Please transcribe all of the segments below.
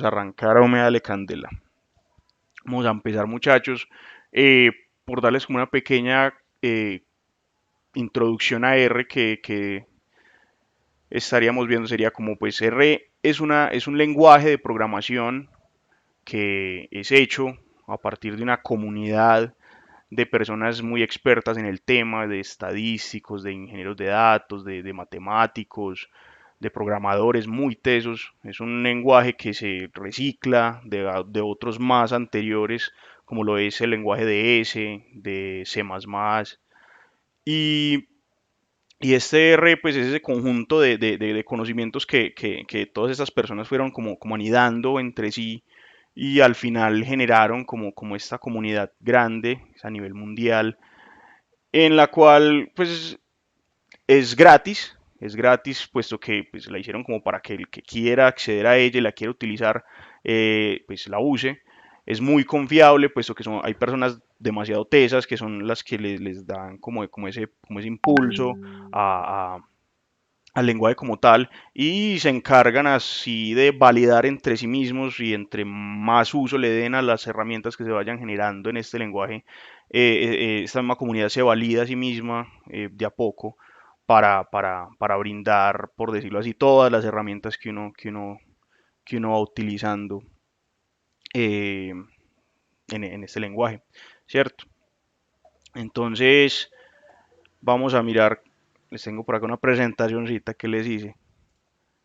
Arrancar a Humedale Candela. Vamos a empezar, muchachos, eh, por darles como una pequeña introducción a R que estaríamos viendo. Sería como, pues, R es un lenguaje de programación que es hecho a partir de una comunidad de personas muy expertas en el tema, de estadísticos, de ingenieros de datos, de matemáticos, de programadores muy tesos. Es un lenguaje que se recicla de otros más anteriores, como lo es el lenguaje de S, de C++, y, y este R, pues, es ese conjunto de conocimientos que todas estas personas fueron como anidando entre sí y al final generaron como esta comunidad grande a nivel mundial, en la cual pues es gratis puesto que pues, la hicieron como para que el que quiera acceder a ella y la quiera utilizar, pues la use. Es muy confiable puesto que hay personas demasiado tesas que son las que les dan como ese impulso a, al lenguaje como tal, y se encargan así de validar entre sí mismos, y entre más uso le den a las herramientas que se vayan generando en este lenguaje, esta misma comunidad se valida a sí misma de a poco para brindar, por decirlo así, todas las herramientas que uno va utilizando eh, en este lenguaje, ¿cierto? Entonces, vamos a mirar, les tengo por acá una presentacióncita que les hice,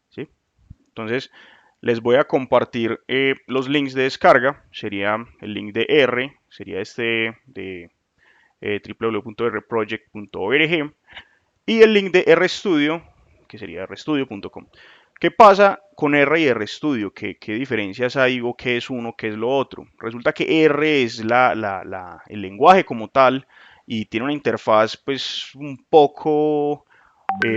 ¿sí? Entonces, les voy a compartir los links de descarga. Sería el link de R, sería este de www.rproject.org, y el link de RStudio, que sería rstudio.com. ¿Qué pasa con R y RStudio? ¿Qué diferencias hay, o qué es uno, qué es lo otro? Resulta que R es el lenguaje como tal, y tiene una interfaz pues un poco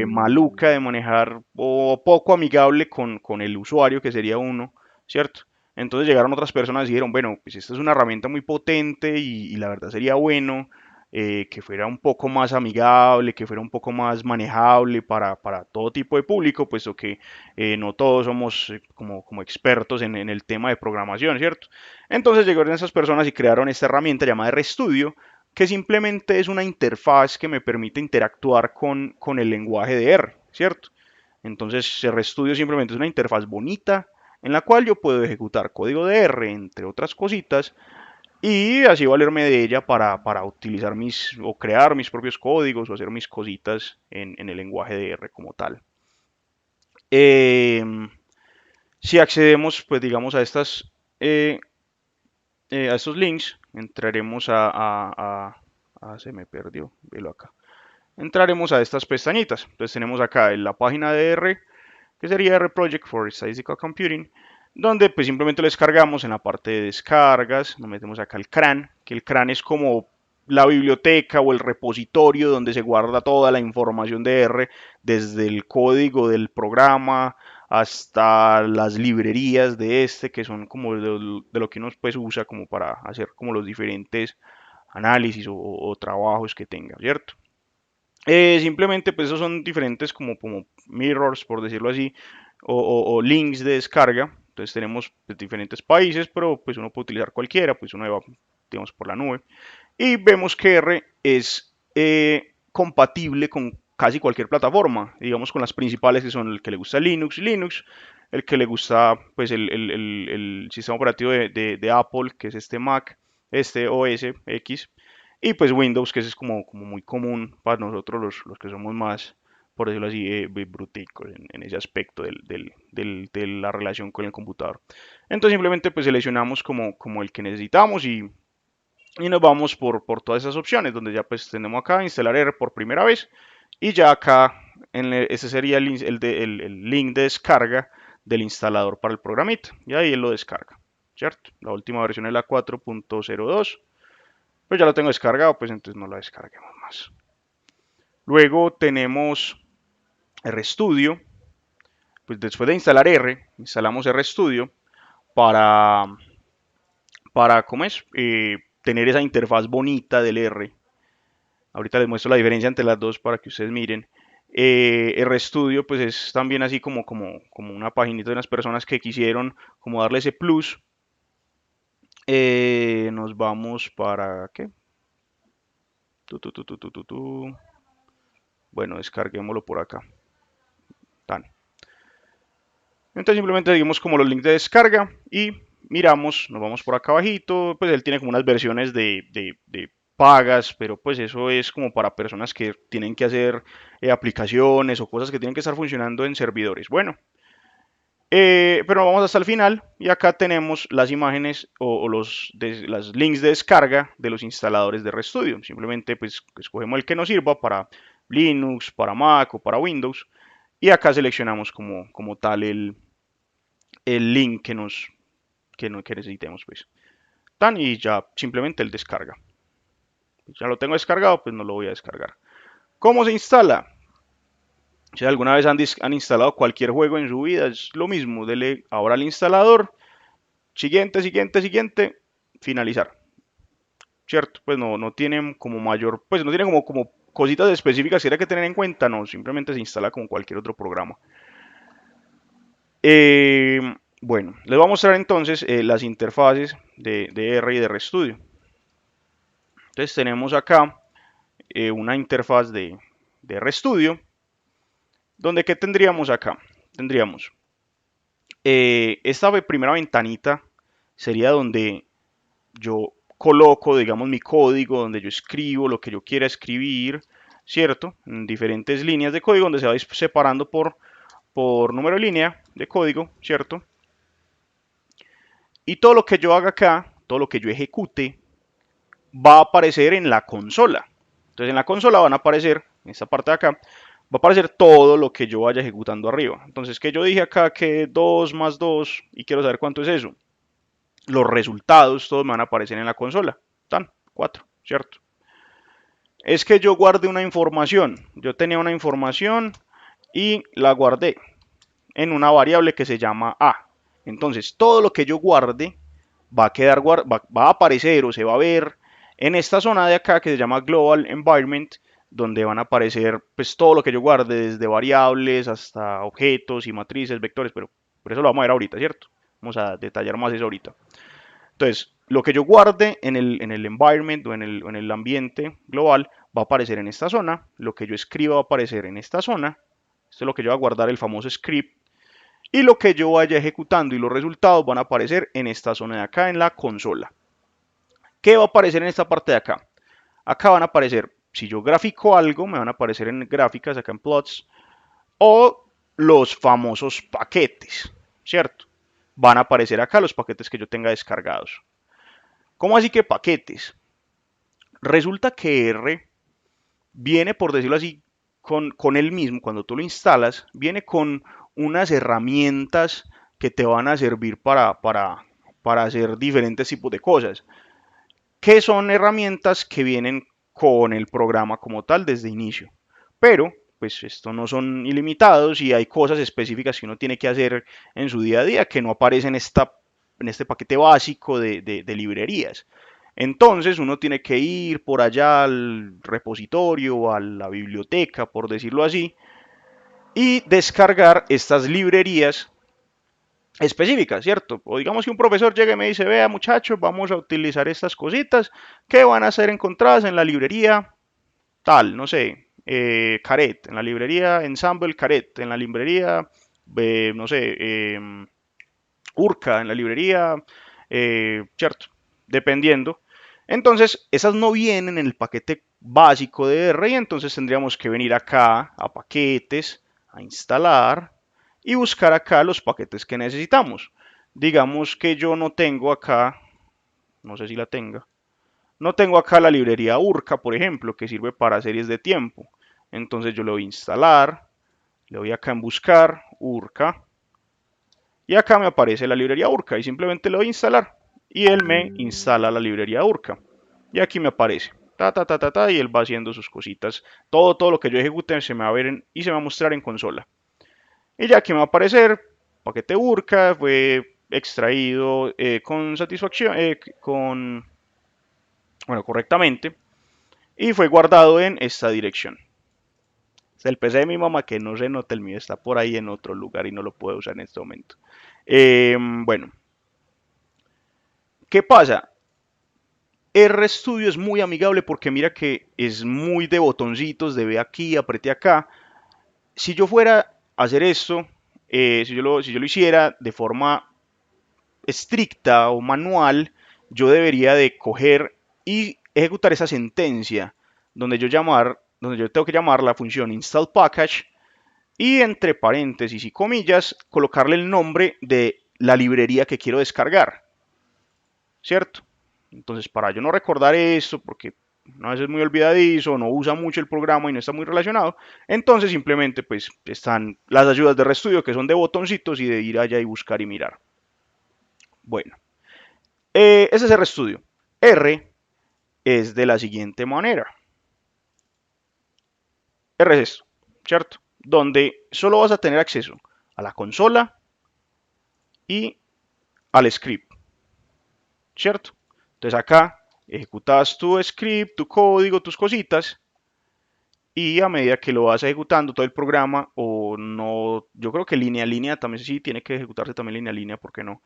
maluca de manejar, o poco amigable con el usuario, que sería uno, ¿cierto? Entonces llegaron otras personas y dijeron, bueno, pues esta es una herramienta muy potente, y la verdad sería bueno que fuera un poco más amigable, que fuera un poco más manejable para todo tipo de público, puesto que no todos somos como expertos en el tema de programación, ¿cierto? Entonces llegaron esas personas y crearon esta herramienta llamada RStudio, que simplemente es una interfaz que me permite interactuar con el lenguaje de R, ¿cierto? Entonces, RStudio simplemente es una interfaz bonita en la cual yo puedo ejecutar código de R, entre otras cositas, y así valerme de ella para utilizar o crear mis propios códigos, o hacer mis cositas en el lenguaje de R como tal. Eh, si accedemos, pues digamos, eh, a estos links, entraremos se me perdió, velo acá. Entraremos a estas pestañitas. Entonces tenemos acá en la página de R, que sería R Project for Statistical Computing, donde pues simplemente lo descargamos. En la parte de descargas nos metemos acá el CRAN, que el CRAN es como la biblioteca o el repositorio donde se guarda toda la información de R, desde el código del programa hasta las librerías de este, que son como de lo que uno pues usa como para hacer como los diferentes análisis o trabajos que tenga, ¿cierto? Simplemente, pues esos son diferentes como mirrors, por decirlo así, o links de descarga. Entonces tenemos pues, diferentes países, pero pues uno puede utilizar cualquiera, pues uno va, digamos, por la nube. Y vemos que R es compatible con casi cualquier plataforma, digamos con las principales, que son el que le gusta Linux, el que le gusta pues el sistema operativo de Apple, que es este Mac, este OS X, y pues Windows, que ese es como muy común para nosotros los que somos más, por decirlo así, bruticos en ese aspecto de la relación con el computador. Entonces simplemente pues seleccionamos como el que necesitamos, y nos vamos por todas esas opciones, donde ya pues tenemos acá instalar R por primera vez, y ya acá ese sería el link de descarga del instalador para el programita, y ahí él lo descarga, ¿cierto? La última versión es la 4.02, pues ya lo tengo descargado, pues entonces no la descarguemos más. Luego tenemos RStudio. Pues después de instalar R, instalamos RStudio para, ¿cómo es? Tener esa interfaz bonita del R. Ahorita les muestro la diferencia entre las dos para que ustedes miren. RStudio pues es también así como una paginita de unas personas que quisieron como darle ese plus. Nos vamos para, ¿qué? Tu. Bueno, descarguémoslo por acá. Tan. Entonces simplemente seguimos como los links de descarga y miramos, nos vamos por acá abajito, pues él tiene como unas versiones de pagas, pero pues eso es como para personas que tienen que hacer aplicaciones o cosas que tienen que estar funcionando en servidores. Bueno, pero vamos hasta el final y acá tenemos las imágenes o las links de descarga de los instaladores de RStudio. Simplemente pues escogemos el que nos sirva para Linux, para Mac o para Windows y acá seleccionamos como tal el link que necesitemos pues. Tan y ya simplemente el descarga. Ya lo tengo descargado, pues no lo voy a descargar. ¿Cómo se instala? Si alguna vez han instalado cualquier juego en su vida, es lo mismo. Dele ahora al instalador. Siguiente, finalizar. ¿Cierto? Pues no tienen como mayor, pues no tienen como cositas específicas que hay que tener en cuenta, no, simplemente se instala como cualquier otro programa. Eh, bueno, les voy a mostrar entonces las interfaces de R y de RStudio. Entonces tenemos acá una interfaz de RStudio, donde ¿qué tendríamos acá? Tendríamos esta primera ventanita sería donde yo coloco, digamos, mi código, donde yo escribo lo que yo quiera escribir, ¿cierto? En diferentes líneas de código, donde se va separando por número de línea de código, ¿cierto? Y todo lo que yo haga acá, todo lo que yo ejecute, va a aparecer en la consola. Entonces en la consola van a aparecer, en esta parte de acá, va a aparecer todo lo que yo vaya ejecutando arriba. Entonces que yo dije acá que 2 más 2 y quiero saber cuánto es eso. Los resultados todos me van a aparecer en la consola. Están 4, ¿cierto? Es que yo guardé una información. Yo tenía una información y la guardé en una variable que se llama A. Entonces todo lo que yo guarde va a quedar va a aparecer o se va a ver en esta zona de acá que se llama Global Environment, donde van a aparecer pues todo lo que yo guarde, desde variables hasta objetos y matrices, vectores, pero por eso lo vamos a ver ahorita, ¿cierto? Vamos a detallar más eso ahorita. Entonces, lo que yo guarde en el environment o en el ambiente global va a aparecer en esta zona, lo que yo escriba va a aparecer en esta zona, esto es lo que yo voy a guardar el famoso script, y lo que yo vaya ejecutando y los resultados van a aparecer en esta zona de acá en la consola. ¿Qué va a aparecer en esta parte de acá? Acá van a aparecer, si yo grafico algo, me van a aparecer en gráficas, acá en plots, o los famosos paquetes, ¿cierto? Van a aparecer acá los paquetes que yo tenga descargados. ¿Cómo así que paquetes? Resulta que R viene, por decirlo así, con él mismo, cuando tú lo instalas, viene con unas herramientas que te van a servir para hacer diferentes tipos de cosas, que son herramientas que vienen con el programa como tal desde inicio. Pero, pues esto no son ilimitados y hay cosas específicas que uno tiene que hacer en su día a día que no aparecen en este paquete básico de librerías. Entonces uno tiene que ir por allá al repositorio, a la biblioteca, por decirlo así, y descargar estas librerías específicas, ¿cierto? O digamos que un profesor llega y me dice, vea muchachos, vamos a utilizar estas cositas que van a ser encontradas en la librería tal, no sé, Caret, en la librería Ensemble Caret, en la librería, no sé, Urca, en la librería, ¿cierto? Dependiendo. Entonces, esas no vienen en el paquete básico de R y entonces tendríamos que venir acá a paquetes, a instalar y buscar acá los paquetes que necesitamos. Digamos que yo no tengo acá, no sé si la tenga, no tengo acá la librería Urca, por ejemplo, que sirve para series de tiempo. Entonces yo lo voy a instalar, le voy acá en buscar, Urca, y acá me aparece la librería Urca y simplemente le doy a instalar y él me instala la librería Urca y aquí me aparece y él va haciendo sus cositas, todo lo que yo ejecute se me va a ver y se me va a mostrar en consola y ya aquí me va a aparecer paquete Urca fue extraído con satisfacción bueno, correctamente y fue guardado en esta dirección. Es el PC de mi mamá que no se nota, el mío está por ahí en otro lugar y no lo puedo usar en este momento. Bueno, ¿qué pasa? RStudio es muy amigable porque mira que es muy de botoncitos, de ve aquí, apreté acá. Si yo fuera a hacer esto, si yo lo hiciera de forma estricta o manual, yo debería de coger y ejecutar esa sentencia donde yo tengo que llamar la función install package y entre paréntesis y comillas colocarle el nombre de la librería que quiero descargar, ¿cierto? Entonces, para yo no recordar esto, porque a veces es muy olvidadizo, no usa mucho el programa y no está muy relacionado, entonces simplemente pues están las ayudas de RStudio que son de botoncitos y de ir allá y buscar y mirar. Bueno, ese es RStudio. R es de la siguiente manera. R es esto, ¿cierto? Donde solo vas a tener acceso a la consola y al script, ¿cierto? Entonces acá ejecutas tu script, tu código, tus cositas y a medida que lo vas ejecutando todo el programa o no, yo creo que línea a línea también sí tiene que ejecutarse también línea a línea, ¿por qué no?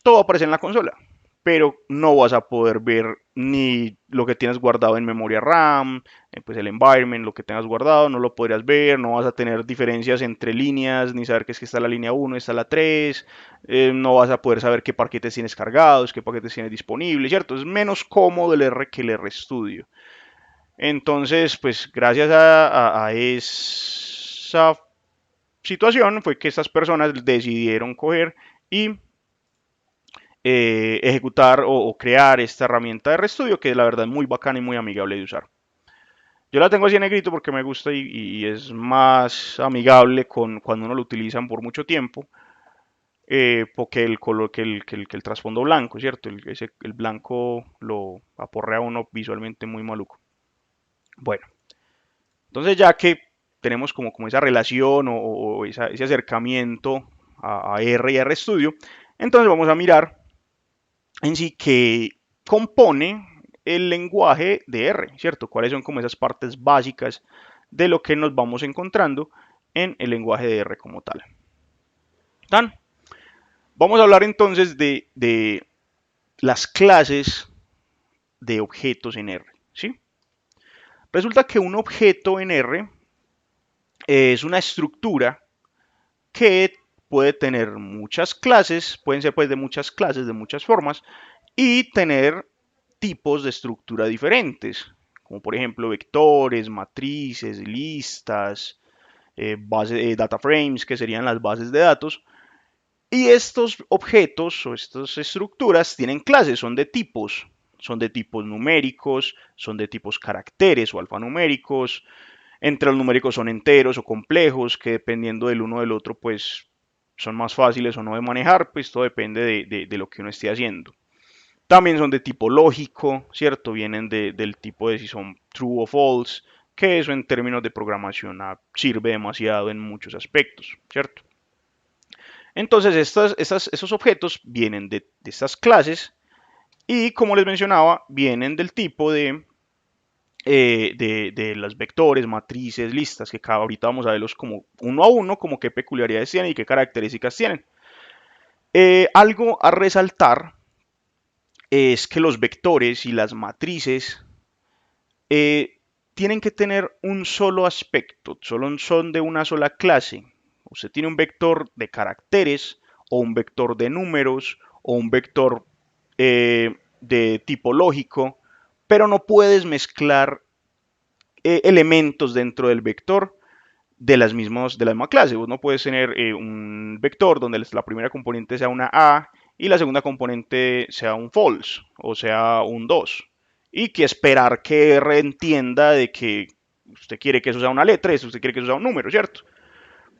Todo aparece en la consola, pero no vas a poder ver ni lo que tienes guardado en memoria RAM, pues el environment, lo que tengas guardado, no lo podrías ver, no vas a tener diferencias entre líneas, ni saber que es que está la línea 1, está la 3, no vas a poder saber qué paquetes tienes cargados, qué paquetes tienes disponibles, ¿cierto? Es menos cómodo el R que el RStudio. Entonces, pues gracias a esa situación fue que estas personas decidieron coger y ejecutar o crear esta herramienta de RStudio que la verdad es muy bacana y muy amigable de usar. Yo la tengo así en negrito porque me gusta y es más amigable con cuando uno lo utilizan por mucho tiempo, porque el color que el trasfondo blanco, ¿cierto? El blanco lo aporrea a uno visualmente muy maluco. Bueno, entonces ya que tenemos como esa relación o ese acercamiento a R y a RStudio, entonces vamos a mirar en sí que compone el lenguaje de R, ¿cierto? ¿Cuáles son como esas partes básicas de lo que nos vamos encontrando en el lenguaje de R como tal? ¿Tan? Vamos a hablar entonces de las clases de objetos en R, ¿sí? Resulta que un objeto en R es una estructura que puede tener muchas clases, pueden ser pues de muchas clases, de muchas formas, y tener tipos de estructura diferentes, como por ejemplo vectores, matrices, listas, data frames, que serían las bases de datos. Y estos objetos o estas estructuras tienen clases, son de tipos numéricos, son de tipos caracteres o alfanuméricos. Entre los numéricos son enteros o complejos, que dependiendo del uno del otro, pues son más fáciles o no de manejar, pues todo depende de lo que uno esté haciendo. También son de tipo lógico, ¿cierto? Vienen del tipo de si son true o false, que eso en términos de programación sirve demasiado en muchos aspectos, ¿cierto? Entonces esos objetos vienen de estas clases y como les mencionaba, vienen del tipo de las vectores, matrices, listas, que cada ahorita vamos a verlos como uno a uno, como qué peculiaridades tienen y qué características tienen. Algo a resaltar es que los vectores y las matrices tienen que tener un solo aspecto, solo son de una sola clase. Usted tiene un vector de caracteres o un vector de números o un vector de tipo lógico, pero no puedes mezclar elementos dentro del vector de la misma clase. Vos no puedes tener un vector donde la primera componente sea una A y la segunda componente sea un false o sea un 2. Y que esperar que R entienda de que usted quiere que eso sea una letra y usted quiere que eso sea un número, ¿cierto?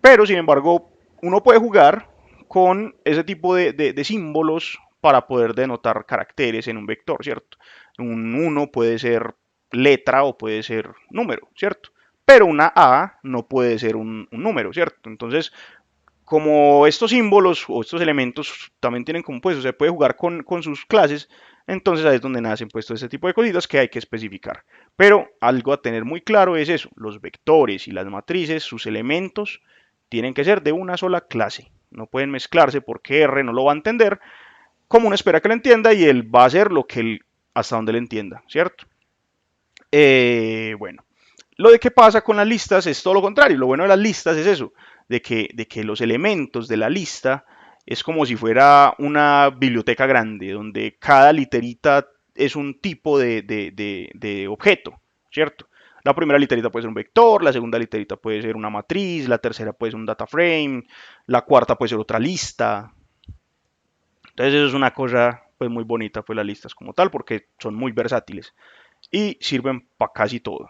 Pero sin embargo, uno puede jugar con ese tipo de símbolos para poder denotar caracteres en un vector, ¿cierto? Un 1 puede ser letra o puede ser número, ¿cierto? Pero una A no puede ser un número, ¿cierto? Entonces, como estos símbolos o estos elementos también tienen como pues, o se puede jugar con sus clases, entonces ahí es donde nacen pues todo ese tipo de cositas que hay que especificar. Pero algo a tener muy claro es eso, los vectores y las matrices, sus elementos, tienen que ser de una sola clase. No pueden mezclarse porque R no lo va a entender como uno espera que lo entienda y él va a hacer lo que él, hasta donde le entienda, ¿cierto? Bueno, lo de qué pasa con las listas es todo lo contrario. Lo bueno de las listas es eso, de que los elementos de la lista es como si fuera una biblioteca grande, donde cada literita es un tipo de objeto, ¿cierto? La primera literita puede ser un vector, la segunda literita puede ser una matriz, la tercera puede ser un data frame, la cuarta puede ser otra lista. Entonces eso es una cosa pues muy bonita, pues las listas como tal, porque son muy versátiles y sirven para casi todo.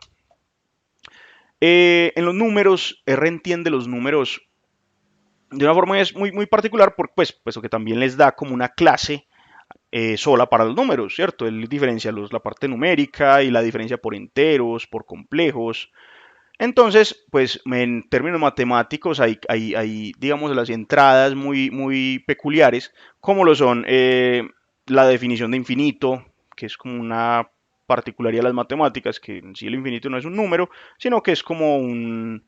En los números, R entiende los números de una forma muy particular, porque, pues que también les da como una clase sola para los números, ¿cierto? Él diferencia la parte numérica y la diferencia por enteros, por complejos. Entonces, pues en términos matemáticos hay digamos, las entradas muy peculiares, como lo son la definición de infinito, que es como una particularidad de las matemáticas, que en sí el infinito no es un número, sino que es como un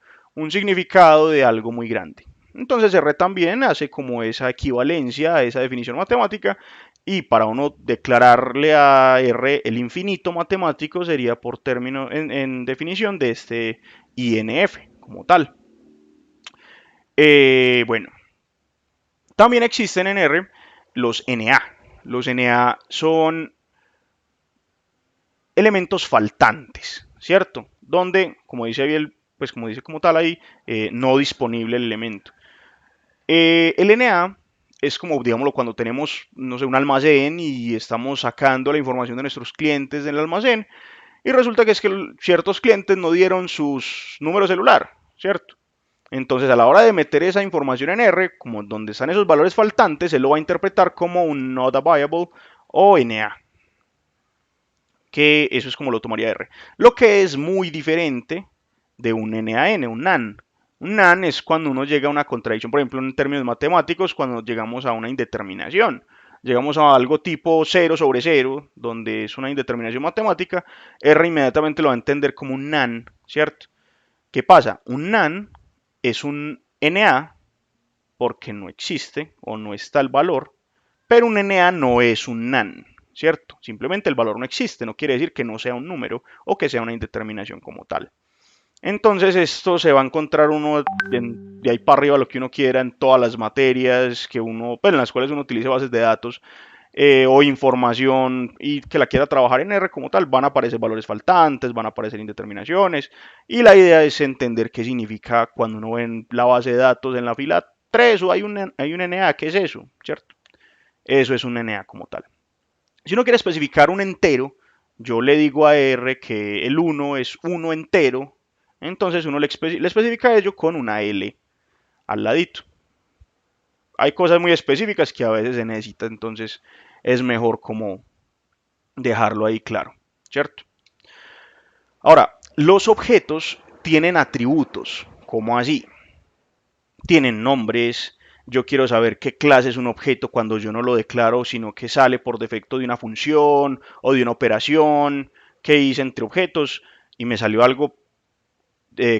significado de algo muy grande. Entonces R también hace como esa equivalencia a esa definición matemática y para uno declararle a R el infinito matemático sería por término en definición de este INF como tal. Bueno, también existen en R los NA. Los NA son elementos faltantes, ¿cierto? Donde, como dice bien, pues como dice como tal ahí, no disponible el elemento. El NA es como, digámoslo, cuando tenemos, no sé, un almacén y estamos sacando la información de nuestros clientes del almacén y resulta que es que ciertos clientes no dieron sus números celular, ¿cierto? Entonces, a la hora de meter esa información en R, como donde están esos valores faltantes, se lo va a interpretar como un not available o NA, que eso es como lo tomaría R. Lo que es muy diferente de un NaN, un NaN. Un NaN es cuando uno llega a una contradicción, por ejemplo, en términos matemáticos, cuando llegamos a una indeterminación. Llegamos a algo tipo 0 sobre 0, donde es una indeterminación matemática, R inmediatamente lo va a entender como un NaN, ¿cierto? ¿Qué pasa? Un NaN es un Na porque no existe o no está el valor, pero un Na no es un NaN, ¿cierto? Simplemente el valor no existe, no quiere decir que no sea un número o que sea una indeterminación como tal. Entonces esto se va a encontrar uno de ahí para arriba lo que uno quiera en todas las materias que uno, pues en las cuales uno utilice bases de datos o información y que la quiera trabajar en R como tal, van a aparecer valores faltantes, van a aparecer indeterminaciones y la idea es entender qué significa cuando uno ve en la base de datos en la fila 3 o hay un NA, ¿qué es eso? ¿Cierto? Eso es un NA como tal. Si uno quiere especificar un entero, yo le digo a R que el 1 es 1 entero, entonces uno le especifica ello con una L al ladito. Hay cosas muy específicas que a veces se necesita, entonces es mejor como dejarlo ahí claro, ¿cierto? Ahora, los objetos tienen atributos, ¿cómo así? Tienen nombres, yo quiero saber qué clase es un objeto cuando yo no lo declaro, sino que sale por defecto de una función o de una operación que hice entre objetos y me salió algo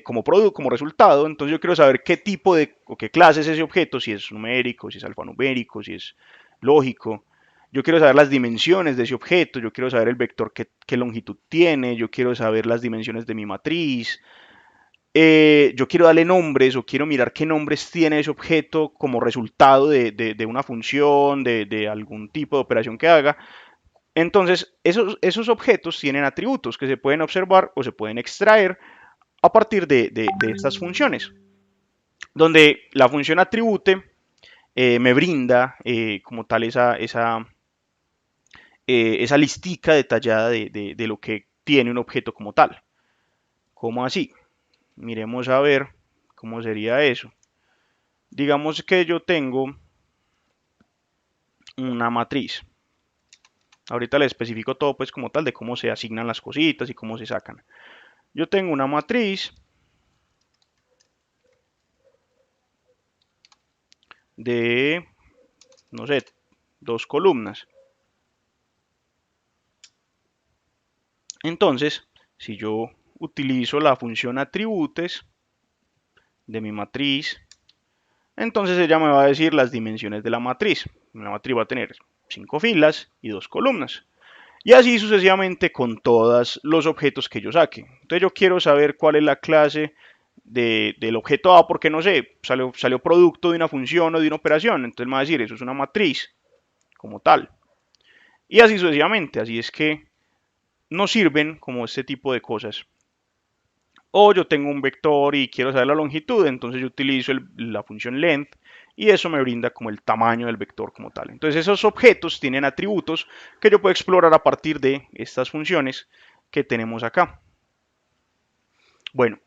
como producto, como resultado. Entonces yo quiero saber qué tipo de o qué clase es ese objeto, si es numérico, si es alfanumérico, si es lógico. Yo quiero saber las dimensiones de ese objeto, yo quiero saber el vector qué longitud tiene, yo quiero saber las dimensiones de mi matriz, yo quiero darle nombres o quiero mirar qué nombres tiene ese objeto como resultado de una función, de algún tipo de operación que haga. Entonces, esos objetos tienen atributos que se pueden observar o se pueden extraer a partir de estas funciones, donde la función atribute me brinda como tal esa listica detallada de lo que tiene un objeto como tal. ¿Cómo así? Miremos a ver cómo sería eso. Digamos que yo tengo una matriz. Ahorita le especifico todo pues como tal de cómo se asignan las cositas y cómo se sacan. Yo tengo una matriz de, no sé, 2 columnas. Entonces, si yo utilizo la función atributes de mi matriz, entonces ella me va a decir las dimensiones de la matriz. La matriz va a tener 5 filas y 2 columnas. Y así sucesivamente con todos los objetos que yo saque. Entonces yo quiero saber cuál es la clase del objeto A porque no sé, salió producto de una función o de una operación. Entonces me va a decir, eso es una matriz como tal. Y así sucesivamente. Así es que nos sirven como este tipo de cosas. O yo tengo un vector y quiero saber la longitud, entonces yo utilizo la función length y eso me brinda como el tamaño del vector como tal. Entonces esos objetos tienen atributos que yo puedo explorar a partir de estas funciones que tenemos acá. Bueno,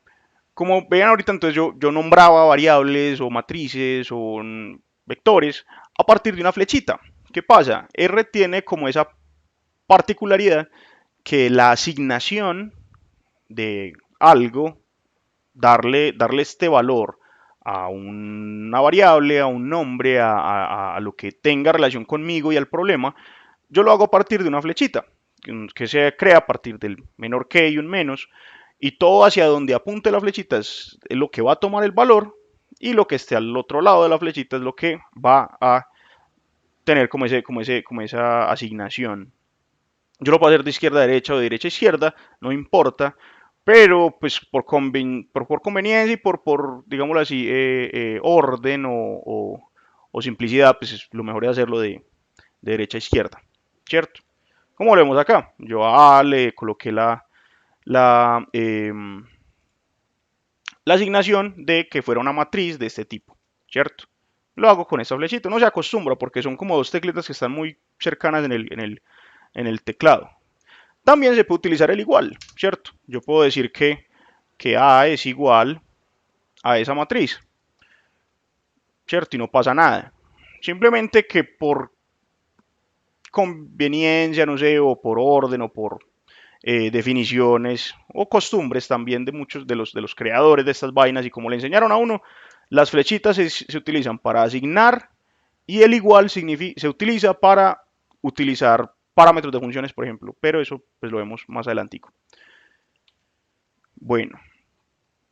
como vean ahorita, entonces yo nombraba variables o matrices o vectores a partir de una flechita. ¿Qué pasa? R tiene como esa particularidad que la asignación de algo darle este valor a una variable, a un nombre, a lo que tenga relación conmigo y al problema, yo lo hago a partir de una flechita, que se crea a partir del menor que y un menos, y todo hacia donde apunte la flechita es lo que va a tomar el valor, y lo que esté al otro lado de la flechita es lo que va a tener como esa asignación. Yo lo puedo hacer de izquierda a derecha o de derecha a izquierda, no importa, pero pues por conveniencia y digámoslo así, orden o simplicidad, pues lo mejor es hacerlo de derecha a izquierda, ¿cierto? Como lo vemos acá, yo a A le coloqué la asignación de que fuera una matriz de este tipo, ¿cierto? Lo hago con esta flechita, no se acostumbra porque son como dos tecletas que están muy cercanas en el teclado. También se puede utilizar el igual, ¿cierto? Yo puedo decir que A es igual a esa matriz, ¿cierto? Y no pasa nada. Simplemente que por conveniencia, no sé, o por orden o por definiciones o costumbres también de muchos de los creadores de estas vainas y como le enseñaron a uno, las flechitas se utilizan para asignar y el igual se utiliza para utilizar parámetros de funciones, por ejemplo, pero eso pues lo vemos más adelantico. Bueno,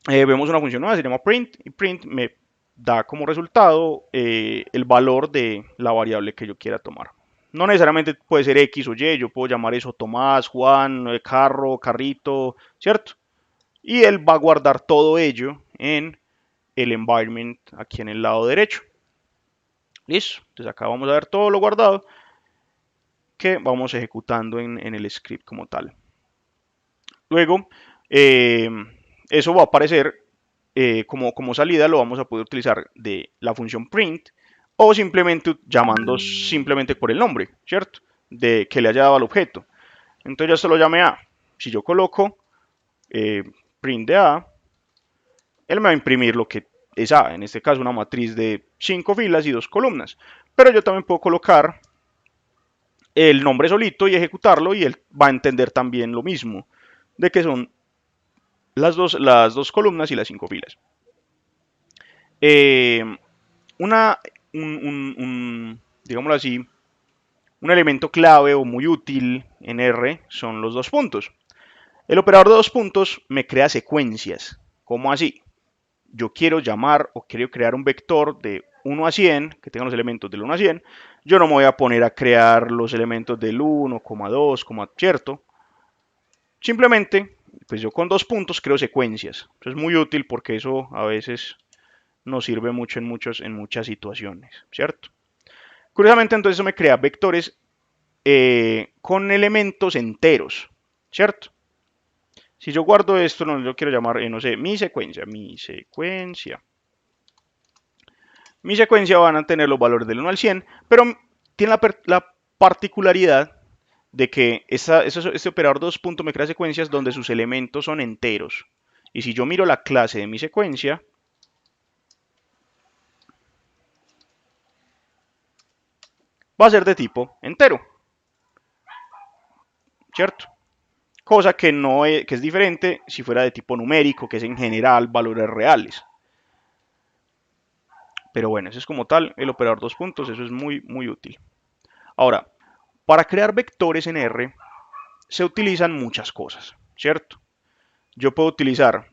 vemos una función nueva, se llama print, y print me da como resultado el valor de la variable que yo quiera tomar. No necesariamente puede ser X o Y, yo puedo llamar eso Tomás, Juan, carro, carrito, ¿cierto? Y él va a guardar todo ello en el environment aquí en el lado derecho. Listo, entonces acá vamos a ver todo lo guardado que vamos ejecutando en el script como tal. Luego, eso va a aparecer como salida, lo vamos a poder utilizar de la función print o simplemente llamando simplemente por el nombre, ¿cierto? De que le haya dado al objeto. Entonces ya esto lo llame A. Si yo coloco print de A, él me va a imprimir lo que es A, en este caso una matriz de 5 filas y 2 columnas. Pero yo también puedo colocar el nombre solito y ejecutarlo y él va a entender también lo mismo, de que son las dos columnas y las 5 filas. Eh, una, digámoslo así, un elemento clave o muy útil en R son los 2 puntos. El operador de 2 puntos me crea secuencias. ¿Cómo así? Yo quiero llamar o quiero crear un vector de 1 a 100, que tenga los elementos del 1 a 100. Yo no me voy a poner a crear los elementos del 1, 2, ¿cierto? Simplemente, pues yo con 2 puntos creo secuencias. Eso es muy útil porque eso a veces nos sirve mucho en muchas situaciones, ¿cierto? Curiosamente, entonces eso me crea vectores con elementos enteros, ¿cierto? Si yo guardo esto, no lo quiero llamar, no sé, mi secuencia. Mi secuencia van a tener los valores del 1 al 100, pero tiene la particularidad de que este operador 2 puntos me crea secuencias donde sus elementos son enteros. Y si yo miro la clase de mi secuencia, va a ser de tipo entero, ¿cierto? Cosa que, no es, que es diferente si fuera de tipo numérico, que es en general valores reales. Pero bueno, ese es como tal el operador dos puntos, eso es muy, muy útil. Ahora, para crear vectores en R se utilizan muchas cosas, ¿cierto? Yo puedo utilizar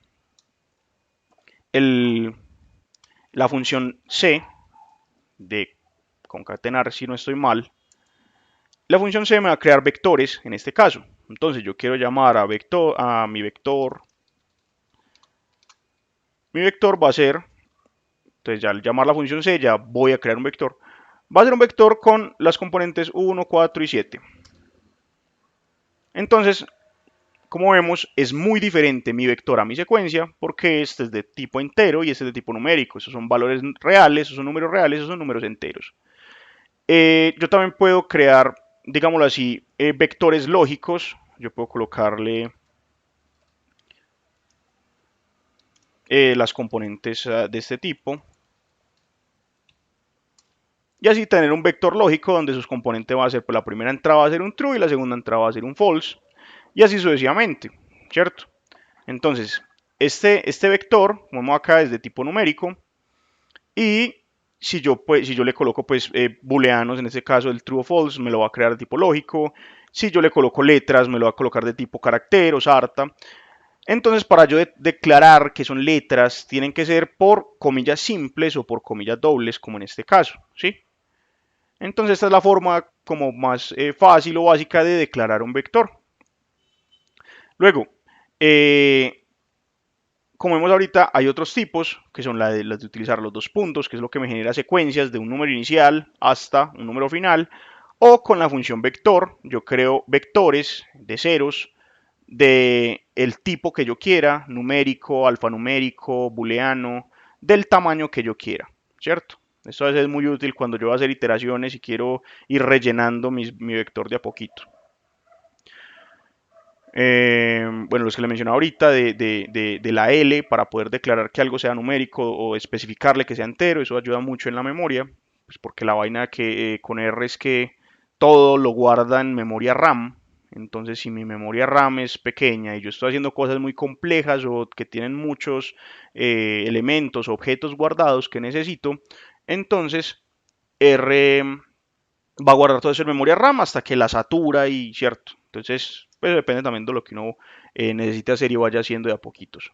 la función C de concatenar, si no estoy mal. La función C me va a crear vectores en este caso. Entonces yo quiero llamar a mi vector. Mi vector va a ser, entonces ya al llamar la función C ya voy a crear un vector. Va a ser un vector con las componentes 1, 4 y 7. Entonces, como vemos, es muy diferente mi vector a mi secuencia porque este es de tipo entero y este es de tipo numérico. Esos son valores reales, esos son números reales, esos son números enteros. Yo también puedo crear, digámoslo así, vectores lógicos. Yo puedo colocarle las componentes de este tipo. Y así tener un vector lógico donde sus componentes va a ser, pues la primera entrada va a ser un true y la segunda entrada va a ser un false. Y así sucesivamente, ¿cierto? Entonces, este vector, como acá, es de tipo numérico. Y si yo le coloco pues booleanos, en este caso el true o false, me lo va a crear de tipo lógico. Si yo le coloco letras, me lo va a colocar de tipo carácter o sarta. Entonces, para yo declarar que son letras, tienen que ser por comillas simples o por comillas dobles, como en este caso, ¿sí? Entonces, esta es la forma como más fácil o básica de declarar un vector. Luego, como vemos ahorita, hay otros tipos, que son las de utilizar los dos puntos, que es lo que me genera secuencias de un número inicial hasta un número final, o con la función vector, yo creo vectores de ceros de el tipo que yo quiera, numérico, alfanumérico, booleano, del tamaño que yo quiera, ¿cierto? Esto a veces es muy útil cuando yo voy a hacer iteraciones y quiero ir rellenando mi vector de a poquito. Bueno, los que le mencionaba ahorita de la L para poder declarar que algo sea numérico o especificarle que sea entero, eso ayuda mucho en la memoria, pues porque la vaina que con R es que todo lo guarda en memoria RAM. Entonces, si mi memoria RAM es pequeña y yo estoy haciendo cosas muy complejas o que tienen muchos elementos, objetos guardados que necesito, entonces R va a guardar todo eso en memoria RAM hasta que la satura y cierto. Entonces, pues depende también de lo que uno necesite hacer y vaya haciendo de a poquitos.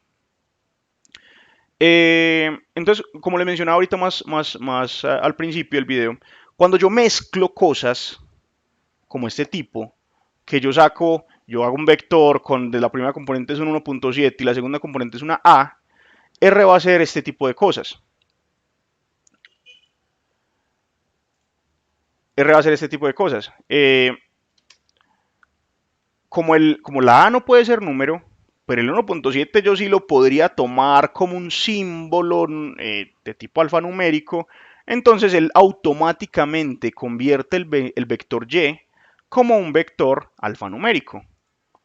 Entonces, como le mencionaba ahorita más al principio del video, cuando yo mezclo cosas como este tipo, que yo saco, yo hago un vector con de la primera componente es un 1.7 y la segunda componente es una A, R va a hacer este tipo de cosas. R va a hacer este tipo de cosas. Como la A no puede ser número, pero el 1.7 yo sí lo podría tomar como un símbolo de tipo alfanumérico, entonces él automáticamente convierte el vector Y como un vector alfanumérico,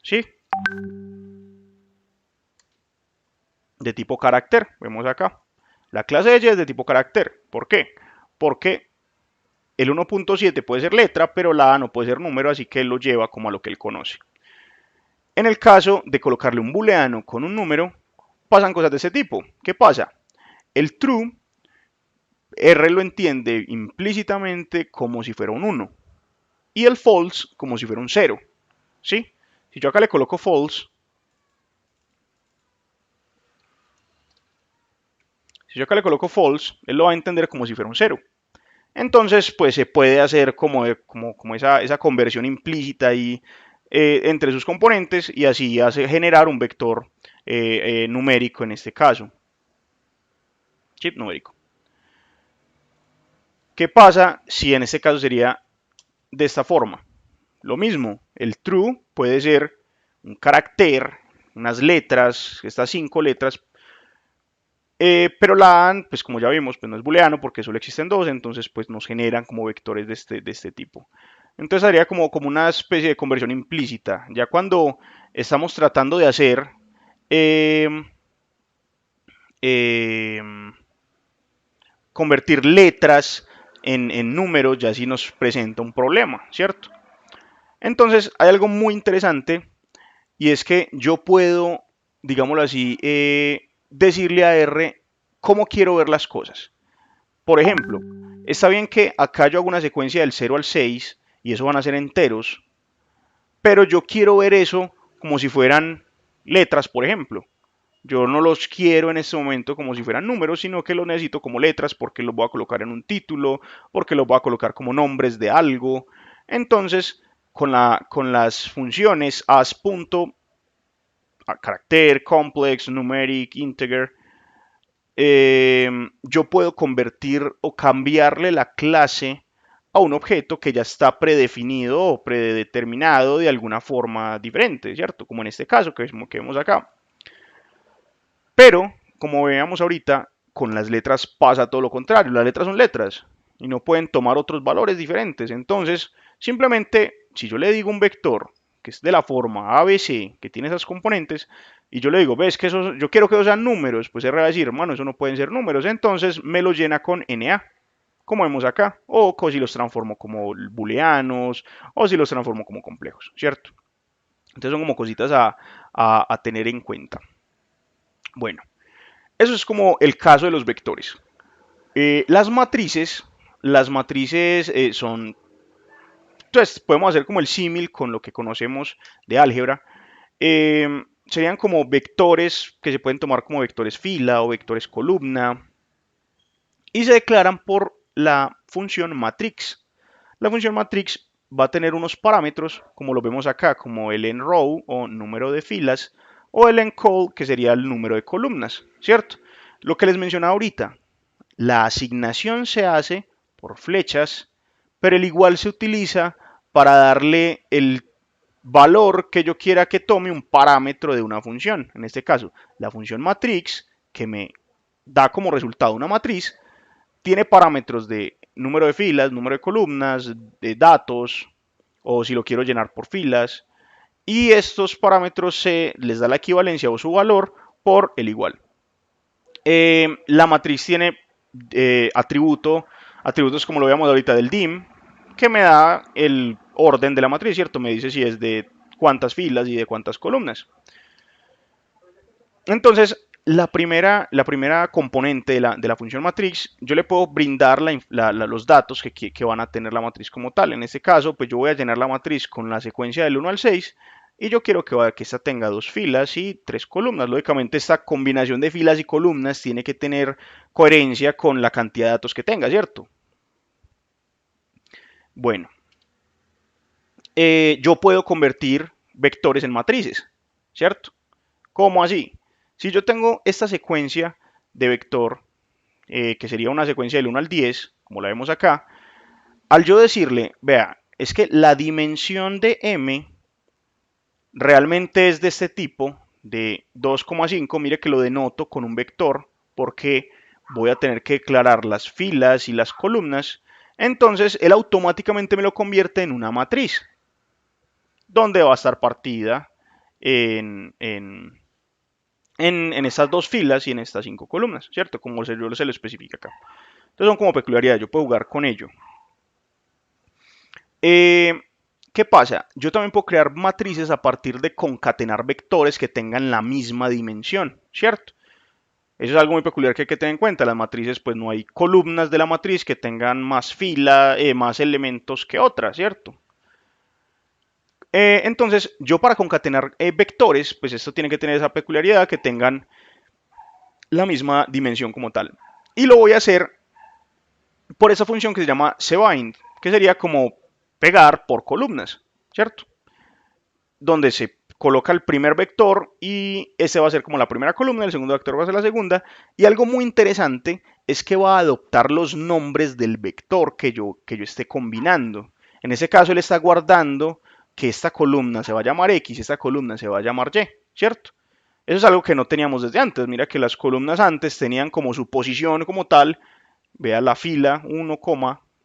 ¿sí? De tipo carácter, vemos acá. La clase de Y es de tipo carácter. ¿Por qué? Porque el 1.7 puede ser letra, pero la A no puede ser número, así que él lo lleva como a lo que él conoce. En el caso de colocarle un booleano con un número, pasan cosas de ese tipo. ¿Qué pasa? El true, R lo entiende implícitamente como si fuera un 1 y el false como si fuera un 0. ¿Sí? Si yo acá le coloco false, él lo va a entender como si fuera un 0. Entonces, pues se puede hacer como esa conversión implícita ahí entre sus componentes y así hace generar un vector numérico en este caso. Chip numérico. ¿Qué pasa si en este caso sería de esta forma? Lo mismo, el true puede ser un carácter, unas letras, estas 5 letras, pero la AND, pues como ya vimos, pues no es booleano porque solo existen dos, entonces pues nos generan como vectores de este tipo. Entonces haría como una especie de conversión implícita. Ya cuando estamos tratando de hacer eh, eh, convertir letras en números, ya sí nos presenta un problema, ¿cierto? Entonces hay algo muy interesante y es que yo puedo, digámoslo así, decirle a R cómo quiero ver las cosas. Por ejemplo, está bien que acá yo hago una secuencia del 0 al 6 y eso van a ser enteros, pero yo quiero ver eso como si fueran letras, por ejemplo. Yo no los quiero en este momento como si fueran números, sino que los necesito como letras porque los voy a colocar en un título, porque los voy a colocar como nombres de algo. Entonces, con las funciones as.character, complex, numeric, integer, yo puedo convertir o cambiarle la clase a un objeto que ya está predefinido o predeterminado de alguna forma diferente, ¿cierto? Como en este caso que vemos acá. Pero, como veamos ahorita, con las letras pasa todo lo contrario. Las letras son letras y no pueden tomar otros valores diferentes. Entonces, simplemente, si yo le digo un vector que es de la forma ABC, que tiene esas componentes, y yo le digo, ves que eso, yo quiero que esos sean números, pues R va a decir, hermano, eso no pueden ser números. Entonces me lo llena con NA, como vemos acá, o si los transformo como booleanos, o si los transformo como complejos, ¿cierto? Entonces son como cositas a tener en cuenta. Bueno, eso es como el caso de los vectores. Las matrices son, entonces podemos hacer como el símil con lo que conocemos de álgebra. Serían como vectores que se pueden tomar como vectores fila o vectores columna y se declaran por la función matrix. La función matrix va a tener unos parámetros, como lo vemos acá, como el nrow o número de filas, o el encol, que sería el número de columnas, ¿cierto? Lo que les mencionaba ahorita, la asignación se hace por flechas, pero el igual se utiliza para darle el valor que yo quiera que tome un parámetro de una función. En este caso, la función matrix, que me da como resultado una matriz, tiene parámetros de número de filas, número de columnas, de datos, o si lo quiero llenar por filas. Y estos parámetros se les da la equivalencia o su valor por el igual. La matriz tiene atributos como lo veíamos ahorita del dim, que me da el orden de la matriz, ¿cierto? Me dice si es de cuántas filas y de cuántas columnas. Entonces, la primera componente de la función matriz, yo le puedo brindar los datos que van a tener la matriz como tal. En este caso, pues yo voy a llenar la matriz con la secuencia del 1 al 6 y yo quiero que esta tenga 2 filas y 3 columnas. Lógicamente, esta combinación de filas y columnas tiene que tener coherencia con la cantidad de datos que tenga, ¿cierto? Bueno, yo puedo convertir vectores en matrices, ¿cierto? ¿Cómo así? Si yo tengo esta secuencia de vector, que sería una secuencia del 1 al 10, como la vemos acá, al yo decirle, vea, es que la dimensión de m realmente es de este tipo, de 2,5, mire que lo denoto con un vector, porque voy a tener que declarar las filas y las columnas, entonces él automáticamente me lo convierte en una matriz, donde va a estar partida en estas 2 filas y en estas 5 columnas, ¿cierto? Como yo se lo especifica acá. Entonces son como peculiaridades, yo puedo jugar con ello. ¿Qué pasa? Yo también puedo crear matrices a partir de concatenar vectores que tengan la misma dimensión, ¿cierto? Eso es algo muy peculiar que hay que tener en cuenta. Las matrices, pues no hay columnas de la matriz que tengan más fila, más elementos que otras, ¿cierto? Entonces, yo para concatenar vectores, pues esto tiene que tener esa peculiaridad que tengan la misma dimensión como tal. Y lo voy a hacer por esa función que se llama cbind, que sería como pegar por columnas, ¿cierto? Donde se coloca el primer vector y ese va a ser como la primera columna, el segundo vector va a ser la segunda. Y algo muy interesante es que va a adoptar los nombres del vector que yo esté combinando. En ese caso, él está guardando que esta columna se va a llamar X y esta columna se va a llamar Y, ¿cierto? Eso es algo que no teníamos desde antes. Mira que las columnas antes tenían como su posición como tal. Vea la fila 1,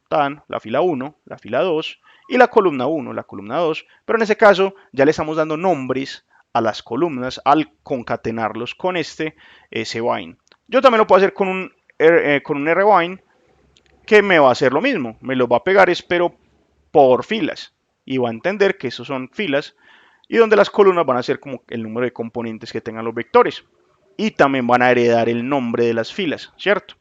tan, la fila 1, la fila 2 y la columna 1, la columna 2. Pero en ese caso ya le estamos dando nombres a las columnas al concatenarlos con este cbind. Yo también lo puedo hacer con un rbind que me va a hacer lo mismo. Me lo va a pegar, espero, por filas. Y va a entender que esos son filas y donde las columnas van a ser como el número de componentes que tengan los vectores. Y también van a heredar el nombre de las filas, ¿cierto?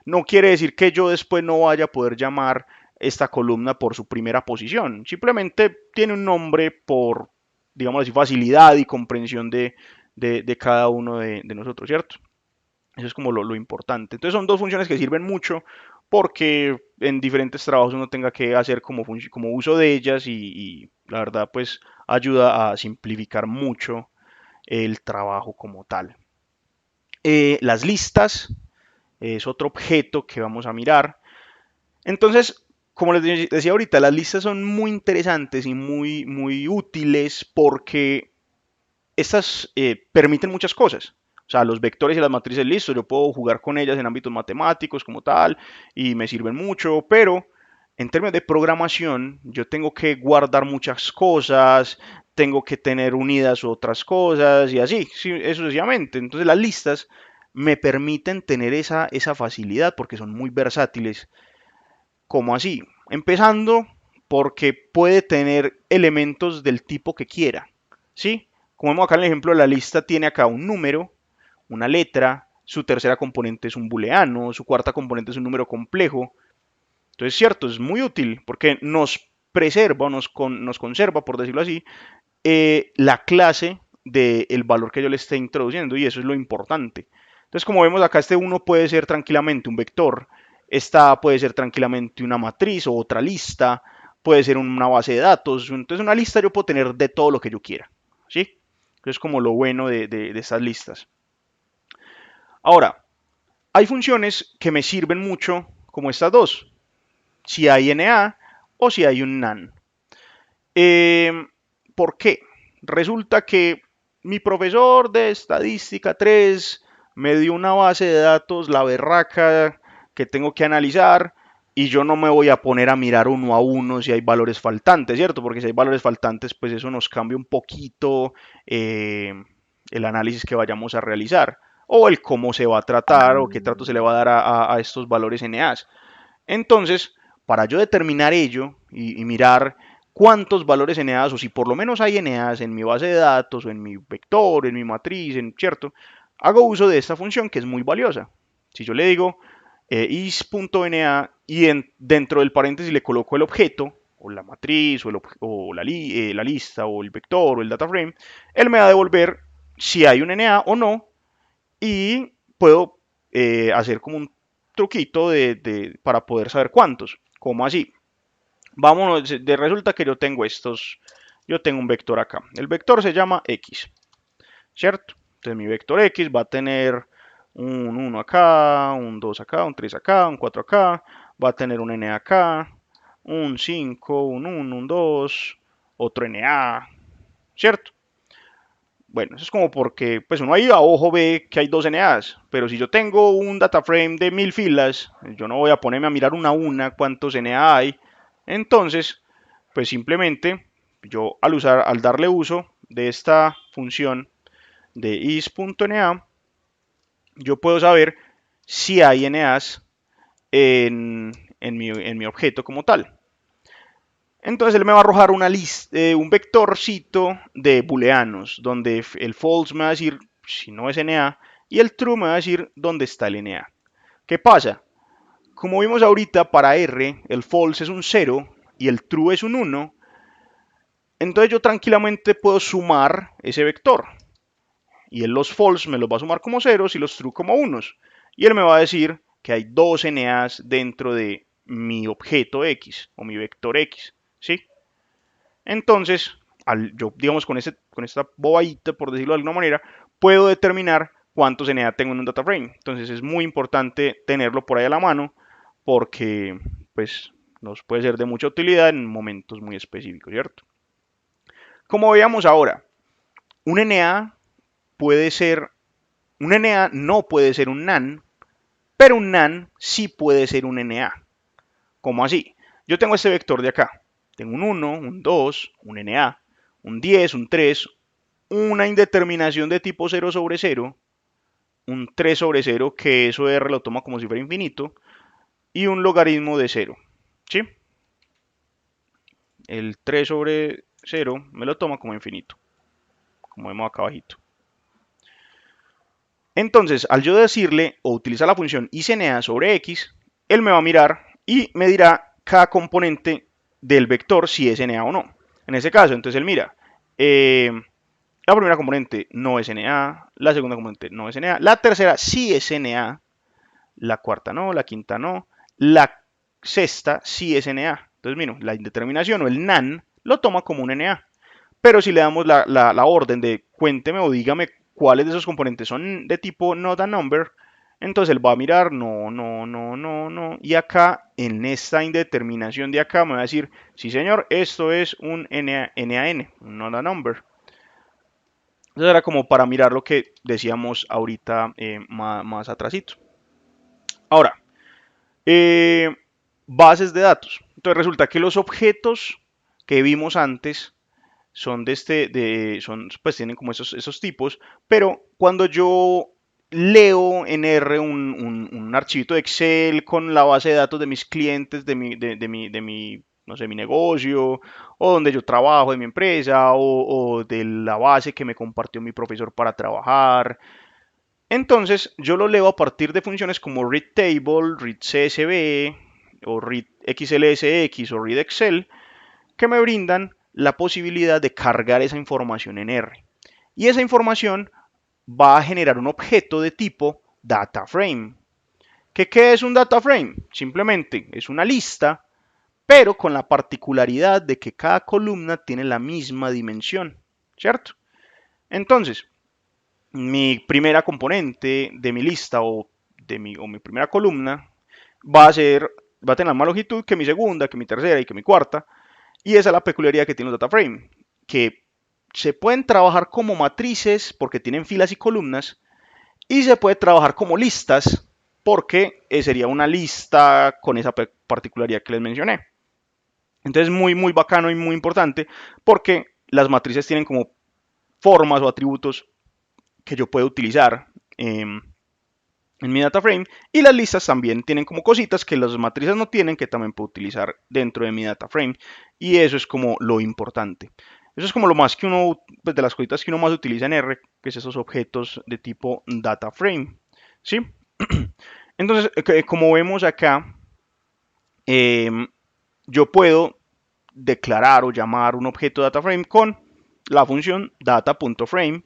no quiere decir que yo después no vaya a poder llamar esta columna por su primera posición. Simplemente tiene un nombre por, digamos así, facilidad y comprensión de cada uno de nosotros, ¿cierto? Eso es como lo importante. Entonces son dos funciones que sirven mucho porque en diferentes trabajos uno tenga que hacer como uso de ellas y la verdad pues ayuda a simplificar mucho el trabajo como tal. Las listas es otro objeto que vamos a mirar. Entonces, como les decía ahorita, las listas son muy interesantes y muy útiles porque estas permiten muchas cosas. O sea, los vectores y las matrices listos, yo puedo jugar con ellas en ámbitos matemáticos como tal y me sirven mucho, pero en términos de programación, yo tengo que guardar muchas cosas, tengo que tener unidas otras cosas y así, sí, eso sucesivamente. Entonces las listas me permiten tener esa facilidad porque son muy versátiles. ¿Cómo así? Empezando porque puede tener elementos del tipo que quiera, ¿sí? Como vemos acá en el ejemplo, la lista tiene acá un número, una letra, su tercera componente es un booleano, su cuarta componente es un número complejo. Entonces, cierto, es muy útil porque nos preserva, nos conserva, por decirlo así, la clase del valor que yo le esté introduciendo y eso es lo importante. Entonces, como vemos acá, este uno puede ser tranquilamente un vector, esta puede ser tranquilamente una matriz o otra lista, puede ser una base de datos. Entonces, una lista yo puedo tener de todo lo que yo quiera, ¿sí? Eso es como lo bueno de estas listas. Ahora, hay funciones que me sirven mucho como estas dos, si hay NA o si hay un NaN. ¿Por qué? Resulta que mi profesor de estadística 3 me dio una base de datos, la berraca, que tengo que analizar, y yo no me voy a poner a mirar uno a uno si hay valores faltantes, ¿cierto? Porque si hay valores faltantes, pues eso nos cambia un poquito el análisis que vayamos a realizar, o el cómo se va a tratar, o qué trato se le va a dar a estos valores NAs. Entonces, para yo determinar ello y mirar cuántos valores NAs o si por lo menos hay NAs en mi base de datos o en mi vector, en mi matriz, ¿cierto? Hago uso de esta función que es muy valiosa. Si yo le digo is.na y dentro del paréntesis le coloco el objeto o la matriz o la lista o el vector o el data frame, él me va a devolver si hay un NA o no y puedo hacer como un truquito para poder saber cuántos. ¿Cómo así? Vámonos, resulta que yo tengo un vector acá. El vector se llama x, ¿cierto? Entonces mi vector x va a tener un 1 acá, un 2 acá, un 3 acá, un 4 acá, va a tener un n acá, un 5, un 1, un 2, otro na, ¿cierto? Bueno, eso es como porque pues uno ahí a ojo ve que hay dos NAs, pero si yo tengo un data frame de 1000 filas, yo no voy a ponerme a mirar una a una cuántos NA hay. Entonces, pues simplemente yo al darle uso de esta función de is.na, yo puedo saber si hay NAs en mi objeto como tal. Entonces él me va a arrojar una lista, un vectorcito de booleanos, donde el false me va a decir si no es NA y el true me va a decir dónde está el NA. ¿Qué pasa? Como vimos ahorita, para R el false es un 0 y el true es un 1, entonces yo tranquilamente puedo sumar ese vector. Y él los false me los va a sumar como ceros y los true como unos. Y él me va a decir que hay dos NAs dentro de mi objeto X o mi vector X. ¿Sí? Entonces, yo, digamos, con esta bobadita, por decirlo de alguna manera, puedo determinar cuántos NA tengo en un data frame. Entonces, es muy importante tenerlo por ahí a la mano porque, pues, nos puede ser de mucha utilidad en momentos muy específicos, ¿cierto? Como veamos ahora, un NA puede ser, un NA no puede ser un NaN, pero un NaN sí puede ser un NA. ¿Cómo así? Yo tengo este vector de acá. Tengo un 1, un 2, un NA, un 10, un 3, una indeterminación de tipo 0 sobre 0, un 3 sobre 0, que eso R lo toma como si fuera infinito, y un logaritmo de 0. ¿Sí? El 3 sobre 0 me lo toma como infinito, como vemos acá abajito. Entonces, al yo decirle o utilizar la función ICNA sobre X, él me va a mirar y me dirá cada componente del vector si es NA o no. En ese caso, entonces él mira, la primera componente no es NA, la segunda componente no es NA, la tercera sí es NA, la cuarta no, la quinta no, la sexta sí es NA. Entonces, mira, la indeterminación o el NaN lo toma como un NA. Pero si le damos la orden de cuénteme o dígame cuáles de esos componentes son de tipo not a number, entonces él va a mirar, no, no, no, no, no. Y acá, en esta indeterminación de acá, me va a decir, sí señor, esto es un NaN, un not a number. Entonces era como para mirar lo que decíamos ahorita más atrásito. Ahora, eh, bases de datos. Entonces resulta que los objetos que vimos antes son pues tienen como esos tipos, pero cuando yo leo en R un archivito de Excel con la base de datos de mis clientes, de mi no sé, mi negocio, o donde yo trabajo, de mi empresa, o de la base que me compartió mi profesor para trabajar. Entonces, yo lo leo a partir de funciones como read table, read CSV, o read XLSX o read Excel, que me brindan la posibilidad de cargar esa información en R. Y esa información va a generar un objeto de tipo data frame. ¿Qué es un data frame? Simplemente es una lista, pero con la particularidad de que cada columna tiene la misma dimensión, ¿cierto? Entonces, mi primera componente de mi lista o mi primera columna va a tener la misma longitud que mi segunda, que mi tercera y que mi cuarta. Y esa es la peculiaridad que tienen los data frame, que se pueden trabajar como matrices porque tienen filas y columnas, y se puede trabajar como listas porque sería una lista con esa particularidad que les mencioné. Entonces muy muy bacano y muy importante porque las matrices tienen como formas o atributos que yo puedo utilizar en mi data frame, y las listas también tienen como cositas que las matrices no tienen, que también puedo utilizar dentro de mi data frame, y eso es como lo importante. Eso es como lo más que uno, pues de las cositas que uno más utiliza en R, que es esos objetos de tipo data frame, ¿sí? Entonces, como vemos acá, eh, yo puedo declarar o llamar un objeto data frame con la función data.frame,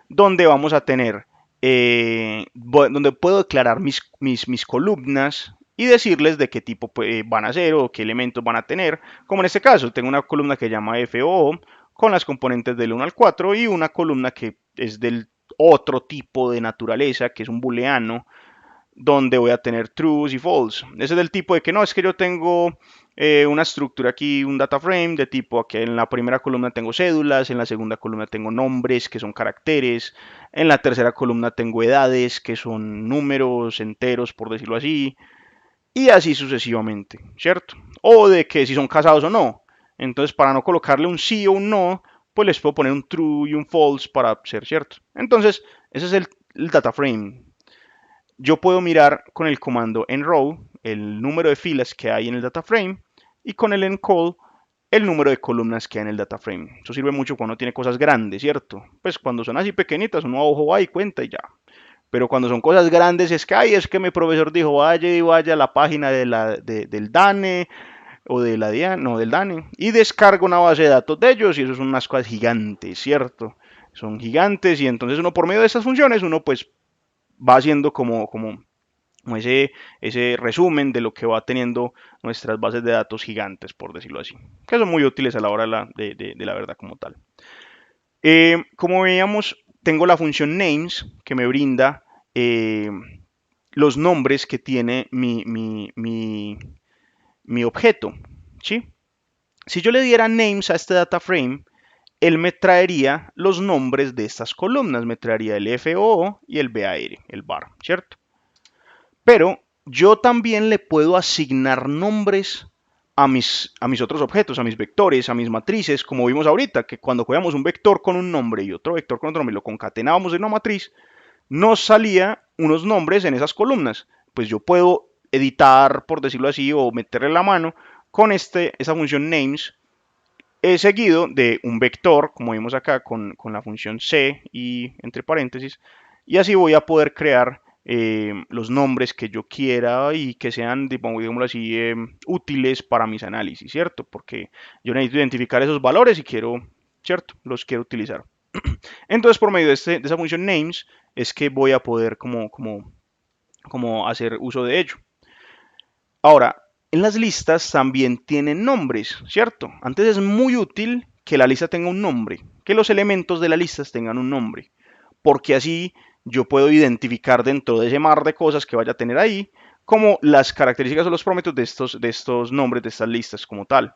donde vamos a tener, donde puedo declarar mis columnas y decirles de qué tipo van a ser o qué elementos van a tener. Como en este caso, tengo una columna que se llama FOO con las componentes del 1 al 4 y una columna que es del otro tipo de naturaleza, que es un booleano, donde voy a tener trues y false. Ese es del tipo de que no, es que yo tengo una estructura aquí, un data frame de tipo que en la primera columna tengo cédulas, en la segunda columna tengo nombres que son caracteres, en la tercera columna tengo edades que son números enteros, por decirlo así, y así sucesivamente, ¿cierto? O de que si son casados o no. Entonces, para no colocarle un sí o un no, pues les puedo poner un true y un false para ser cierto. Entonces, ese es el data frame. Yo puedo mirar con el comando enrow el número de filas que hay en el data frame y con el encall el número de columnas que hay en el data frame. Eso sirve mucho cuando tiene cosas grandes, ¿cierto? Pues cuando son así pequeñitas, uno a ojo va y cuenta y ya. Pero cuando son cosas grandes es que, ay, es que mi profesor dijo, vaya y vaya a la página del DANE o de la DIAN, no, del DANE, y descarga una base de datos de ellos, y eso son unas cosas gigantes, ¿cierto? Son gigantes, y entonces uno por medio de esas funciones, uno pues va haciendo como ese resumen de lo que va teniendo nuestras bases de datos gigantes, por decirlo así, que son muy útiles a la hora de la verdad como tal. Como veíamos, tengo la función names que me brinda los nombres que tiene mi objeto, ¿sí? Si yo le diera names a este data frame, él me traería los nombres de estas columnas, me traería el FOO y el BAR, el bar, ¿cierto? Pero yo también le puedo asignar nombres a mis otros objetos, a mis vectores, a mis matrices, como vimos ahorita, que cuando cogíamos un vector con un nombre y otro vector con otro nombre y lo concatenábamos en una matriz, nos salía unos nombres en esas columnas. Pues yo puedo editar, por decirlo así, o meterle la mano con esa función names, seguido de un vector, como vimos acá con la función c y entre paréntesis, y así voy a poder crear los nombres que yo quiera y que sean, digámoslo así, útiles para mis análisis, ¿cierto? Porque yo necesito identificar esos valores y quiero, ¿cierto? Los quiero utilizar. Entonces, por medio de esa función names, es que voy a poder como hacer uso de ello. Ahora, en las listas también tienen nombres, ¿cierto? Antes es muy útil que la lista tenga un nombre, que los elementos de la lista tengan un nombre, porque así yo puedo identificar dentro de ese mar de cosas que vaya a tener ahí, como las características o los parámetros de estos nombres, de estas listas como tal.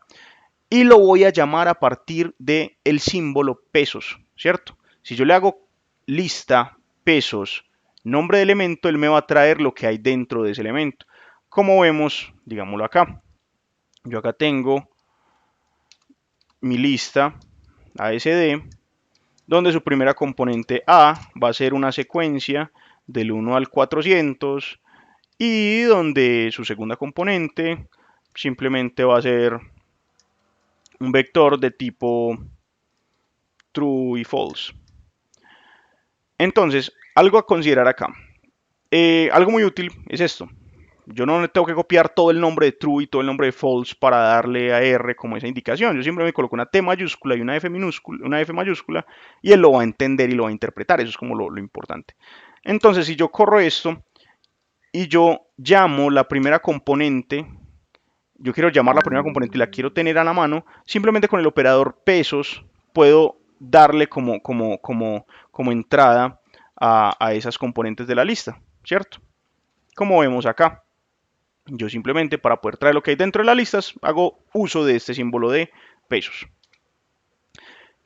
Y lo voy a llamar a partir del símbolo pesos, ¿cierto? Si yo le hago lista pesos nombre de elemento, él me va a traer lo que hay dentro de ese elemento. Como vemos, digámoslo acá, yo acá tengo mi lista ASD, donde su primera componente A va a ser una secuencia del 1 al 400 y donde su segunda componente simplemente va a ser un vector de tipo true y false. Entonces, algo a considerar acá. Algo muy útil es esto. Yo no tengo que copiar todo el nombre de true y todo el nombre de false para darle a R como esa indicación. Yo siempre me coloco una T mayúscula y una F minúscula, una F mayúscula, y él lo va a entender y lo va a interpretar. Eso es como lo importante. Entonces, si yo corro esto y yo llamo la primera componente, yo quiero llamar la primera componente y la quiero tener a la mano, simplemente con el operador pesos puedo darle como entrada a esas componentes de la lista, ¿cierto? Como vemos acá. Yo simplemente para poder traer lo que hay dentro de las listas hago uso de este símbolo de pesos.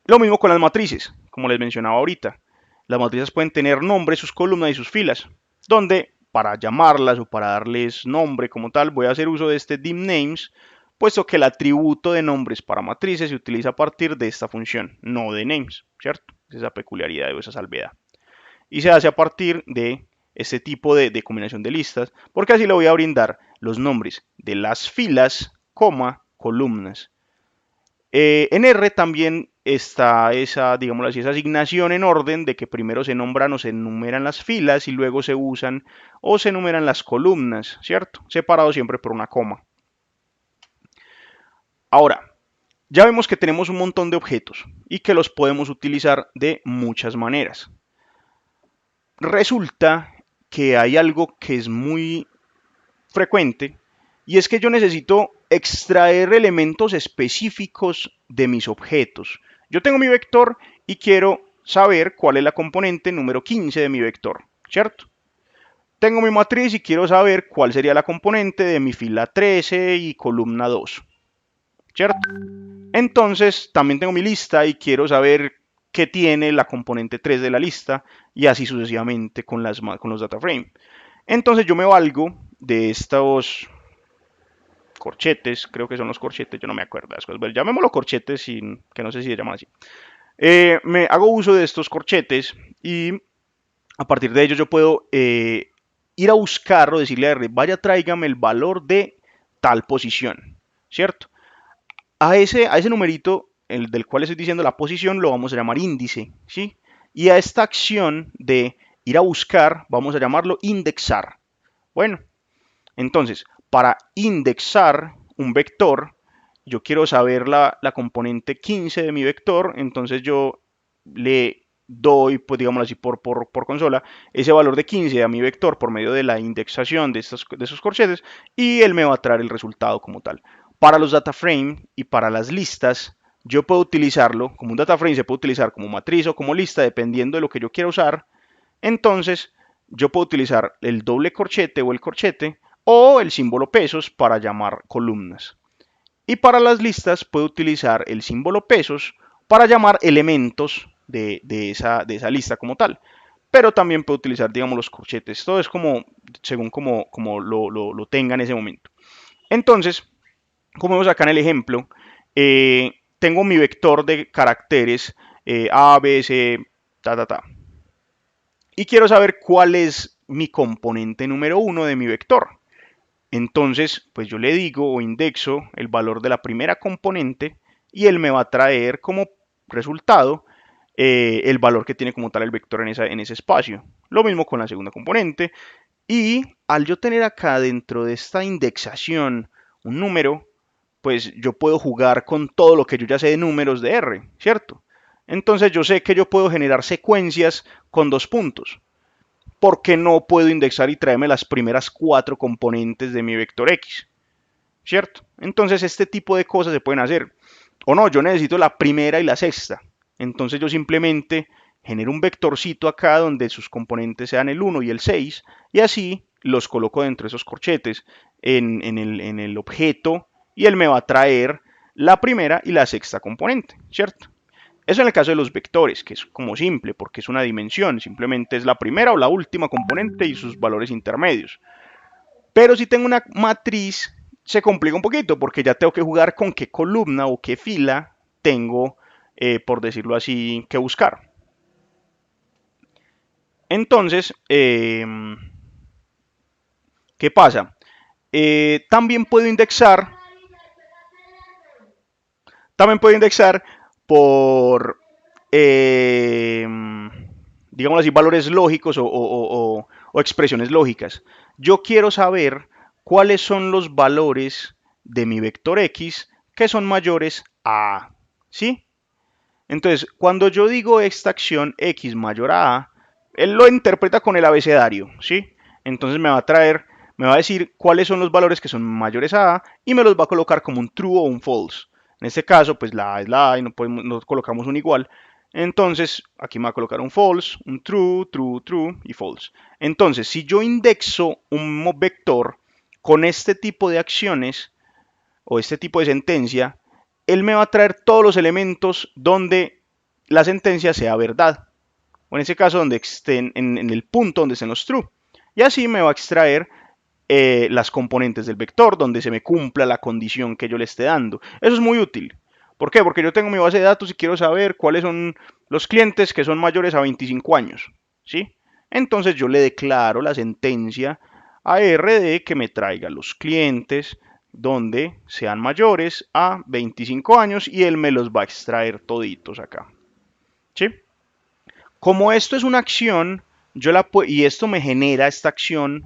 Lo mismo con las matrices, como les mencionaba ahorita. Las matrices pueden tener nombre, sus columnas y sus filas, donde para llamarlas o para darles nombre como tal voy a hacer uso de este dimNames, puesto que el atributo de nombres para matrices se utiliza a partir de esta función, no de names, ¿cierto? Esa peculiaridad o esa salvedad. Y se hace a partir de este tipo de combinación de listas, porque así le voy a brindar los nombres de las filas, columnas. En R también está esa, digámoslo así, esa asignación en orden de que primero se nombran o se enumeran las filas y luego se usan o se enumeran las columnas, ¿cierto? Separado siempre por una coma. Ahora, ya vemos que tenemos un montón de objetos y que los podemos utilizar de muchas maneras. Resulta que hay algo que es muy frecuente y es que yo necesito extraer elementos específicos de mis objetos. Yo tengo mi vector y quiero saber cuál es la componente número 15 de mi vector, ¿cierto? Tengo mi matriz y quiero saber cuál sería la componente de mi fila 13 y columna 2, ¿cierto? Entonces también tengo mi lista y quiero saber qué tiene la componente 3 de la lista y así sucesivamente con los data frame. Entonces yo me valgo de estos corchetes, creo que son los corchetes, yo no me acuerdo de las cosas, pero llamémoslo corchetes, que no sé si se llaman así. Me hago uso de estos corchetes y a partir de ellos yo puedo ir a buscar o decirle a R, vaya tráigame el valor de tal posición, ¿cierto? A ese numerito, el del cual estoy diciendo la posición, lo vamos a llamar índice, ¿sí? Y a esta acción de ir a buscar, vamos a llamarlo indexar. Bueno, entonces, para indexar un vector, yo quiero saber la componente 15 de mi vector, entonces yo le doy, pues digámoslo así, por consola, ese valor de 15 a mi vector por medio de la indexación de esos corchetes y él me va a traer el resultado como tal. Para los data frame y para las listas, yo puedo utilizarlo, como un data frame se puede utilizar como matriz o como lista, dependiendo de lo que yo quiera usar. Entonces, yo puedo utilizar el doble corchete o el corchete o el símbolo pesos para llamar columnas. Y para las listas puedo utilizar el símbolo pesos para llamar elementos de esa lista como tal. Pero también puedo utilizar, digamos, los corchetes. Todo es como según como lo tenga en ese momento. Entonces, como vemos acá en el ejemplo, tengo mi vector de caracteres A, B, C, ta, ta, ta. Y quiero saber cuál es mi componente número 1 de mi vector. Entonces, pues yo le digo o indexo el valor de la primera componente y él me va a traer como resultado el valor que tiene como tal el vector en ese espacio. Lo mismo con la segunda componente. Y al yo tener acá dentro de esta indexación un número, pues yo puedo jugar con todo lo que yo ya sé de números de R, ¿cierto? Entonces yo sé que yo puedo generar secuencias con 2 puntos, porque no puedo indexar y traerme las primeras 4 componentes de mi vector X, ¿cierto? Entonces este tipo de cosas se pueden hacer. O no, yo necesito la primera y la sexta. Entonces yo simplemente genero un vectorcito acá donde sus componentes sean el 1 y el 6 y así los coloco dentro de esos corchetes en el objeto y él me va a traer la primera y la sexta componente, ¿cierto? Eso en el caso de los vectores, que es como simple, porque es una dimensión, simplemente es la primera o la última componente y sus valores intermedios. Pero si tengo una matriz, se complica un poquito, porque ya tengo que jugar con qué columna o qué fila tengo, por decirlo así, que buscar. Entonces, ¿qué pasa? También puedo indexar, por, eh, digamos así, valores lógicos o expresiones lógicas. Yo quiero saber cuáles son los valores de mi vector X que son mayores a A, ¿sí? Entonces, cuando yo digo esta acción X mayor a A, él lo interpreta con el abecedario, ¿sí? Entonces me va a decir cuáles son los valores que son mayores a A y me los va a colocar como un true o un false. En este caso, pues la A es la A y no colocamos un igual. Entonces, aquí me va a colocar un false, un true, true, true y false. Entonces, si yo indexo un vector con este tipo de acciones o este tipo de sentencia, él me va a traer todos los elementos donde la sentencia sea verdad. O en ese caso, donde estén en el punto donde estén los true. Y así me va a extraer las componentes del vector, donde se me cumpla la condición que yo le esté dando. Eso es muy útil. ¿Por qué? Porque yo tengo mi base de datos y quiero saber cuáles son los clientes que son mayores a 25 años. ¿Sí? Entonces yo le declaro la sentencia a R de que me traiga los clientes donde sean mayores a 25 años y él me los va a extraer toditos acá. ¿Sí? Como esto es una acción, y esto me genera esta acción,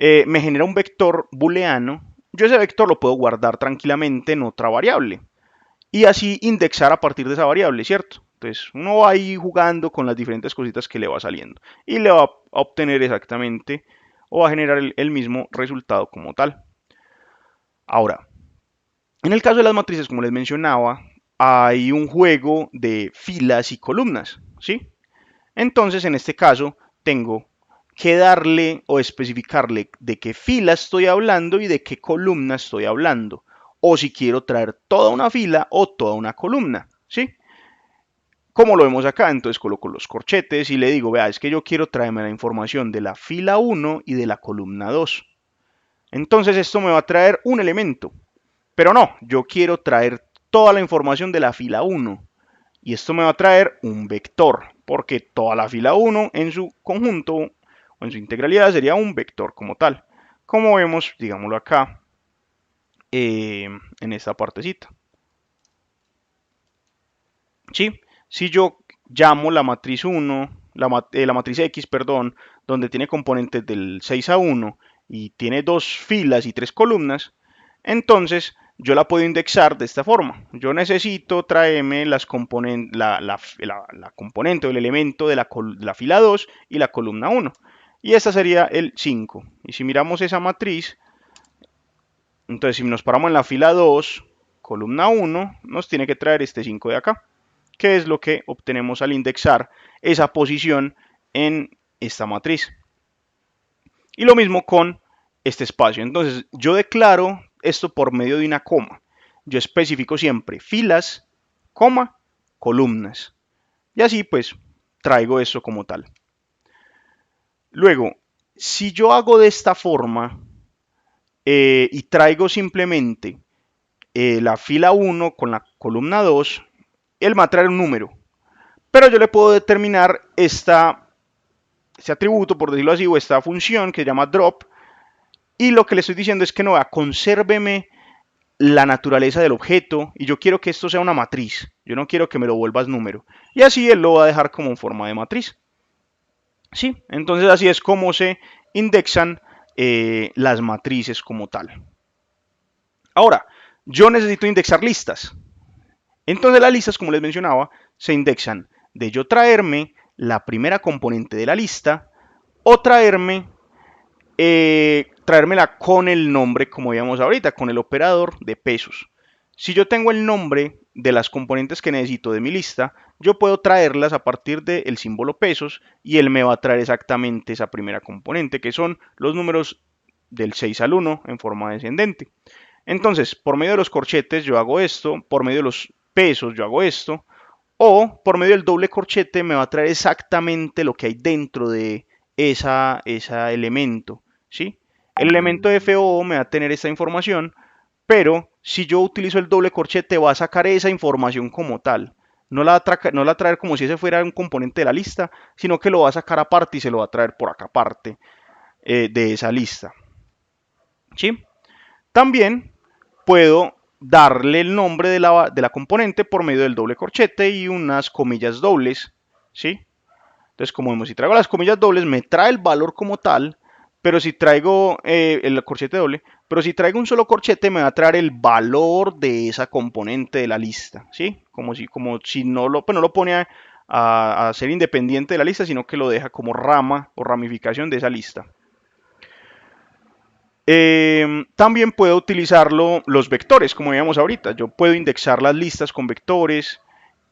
me genera un vector booleano, yo ese vector lo puedo guardar tranquilamente en otra variable y así indexar a partir de esa variable, ¿cierto? Entonces uno va ahí jugando con las diferentes cositas que le va saliendo y le va a obtener exactamente o va a generar el mismo resultado como tal. Ahora, en el caso de las matrices, como les mencionaba, hay un juego de filas y columnas, ¿sí? Entonces, en este caso, tengo que darle o especificarle de qué fila estoy hablando y de qué columna estoy hablando. O si quiero traer toda una fila o toda una columna, ¿sí? Como lo vemos acá, entonces coloco los corchetes y le digo, vea, es que yo quiero traerme la información de la fila 1 y de la columna 2. Entonces esto me va a traer un elemento, pero no, yo quiero traer toda la información de la fila 1 y esto me va a traer un vector, porque toda la fila 1 en su conjunto o en su integralidad sería un vector como tal, como vemos, digámoslo acá, en esta partecita. ¿Sí? Si yo llamo la matriz 1, la matriz X, perdón, donde tiene componentes del 6 a 1 y tiene 2 filas y 3 columnas, entonces yo la puedo indexar de esta forma. Yo necesito traerme la componente o el elemento de la fila 2 y la columna 1. Y esta sería el 5. Y si miramos esa matriz, entonces si nos paramos en la fila 2, columna 1, nos tiene que traer este 5 de acá, que es lo que obtenemos al indexar esa posición en esta matriz. Y lo mismo con este espacio. Entonces yo declaro esto por medio de una coma. Yo especifico siempre filas, coma, columnas. Y así pues traigo eso como tal. Luego, si yo hago de esta forma y traigo simplemente la fila 1 con la columna 2, él va a traer un número. Pero yo le puedo determinar este atributo, por decirlo así, o esta función que se llama drop. Y lo que le estoy diciendo es que no, consérveme la naturaleza del objeto y yo quiero que esto sea una matriz. yo no quiero que me lo vuelvas número. Y así él lo va a dejar como en forma de matriz. ¿Sí? Entonces así es como se indexan las matrices como tal. Ahora, yo necesito indexar listas. Entonces las listas, como les mencionaba, se indexan de yo traerme la primera componente de la lista o traérmela con el nombre, como veíamos ahorita, con el operador de pesos. Si yo tengo el nombre de las componentes que necesito de mi lista, yo puedo traerlas a partir del símbolo pesos y él me va a traer exactamente esa primera componente, que son los números del 6 al 1 en forma descendente. Entonces, por medio de los corchetes yo hago esto, por medio de los pesos yo hago esto, o por medio del doble corchete me va a traer exactamente lo que hay dentro de ese elemento, ¿sí? El elemento de FOO me va a tener esta información, pero si yo utilizo el doble corchete va a sacar esa información como tal. No la va a traer como si ese fuera un componente de la lista, sino que lo va a sacar aparte y se lo va a traer por acá aparte de esa lista. ¿Sí? También puedo darle el nombre de la componente por medio del doble corchete y unas comillas dobles, ¿sí? Entonces, como vemos, si traigo las comillas dobles, me trae el valor como tal, pero si traigo el corchete doble, pero si traigo un solo corchete, me va a traer el valor de esa componente de la lista, ¿sí? Como si no lo pone a ser independiente de la lista, sino que lo deja como rama o ramificación de esa lista. También puedo utilizarlo los vectores, como veíamos ahorita. Yo puedo indexar las listas con vectores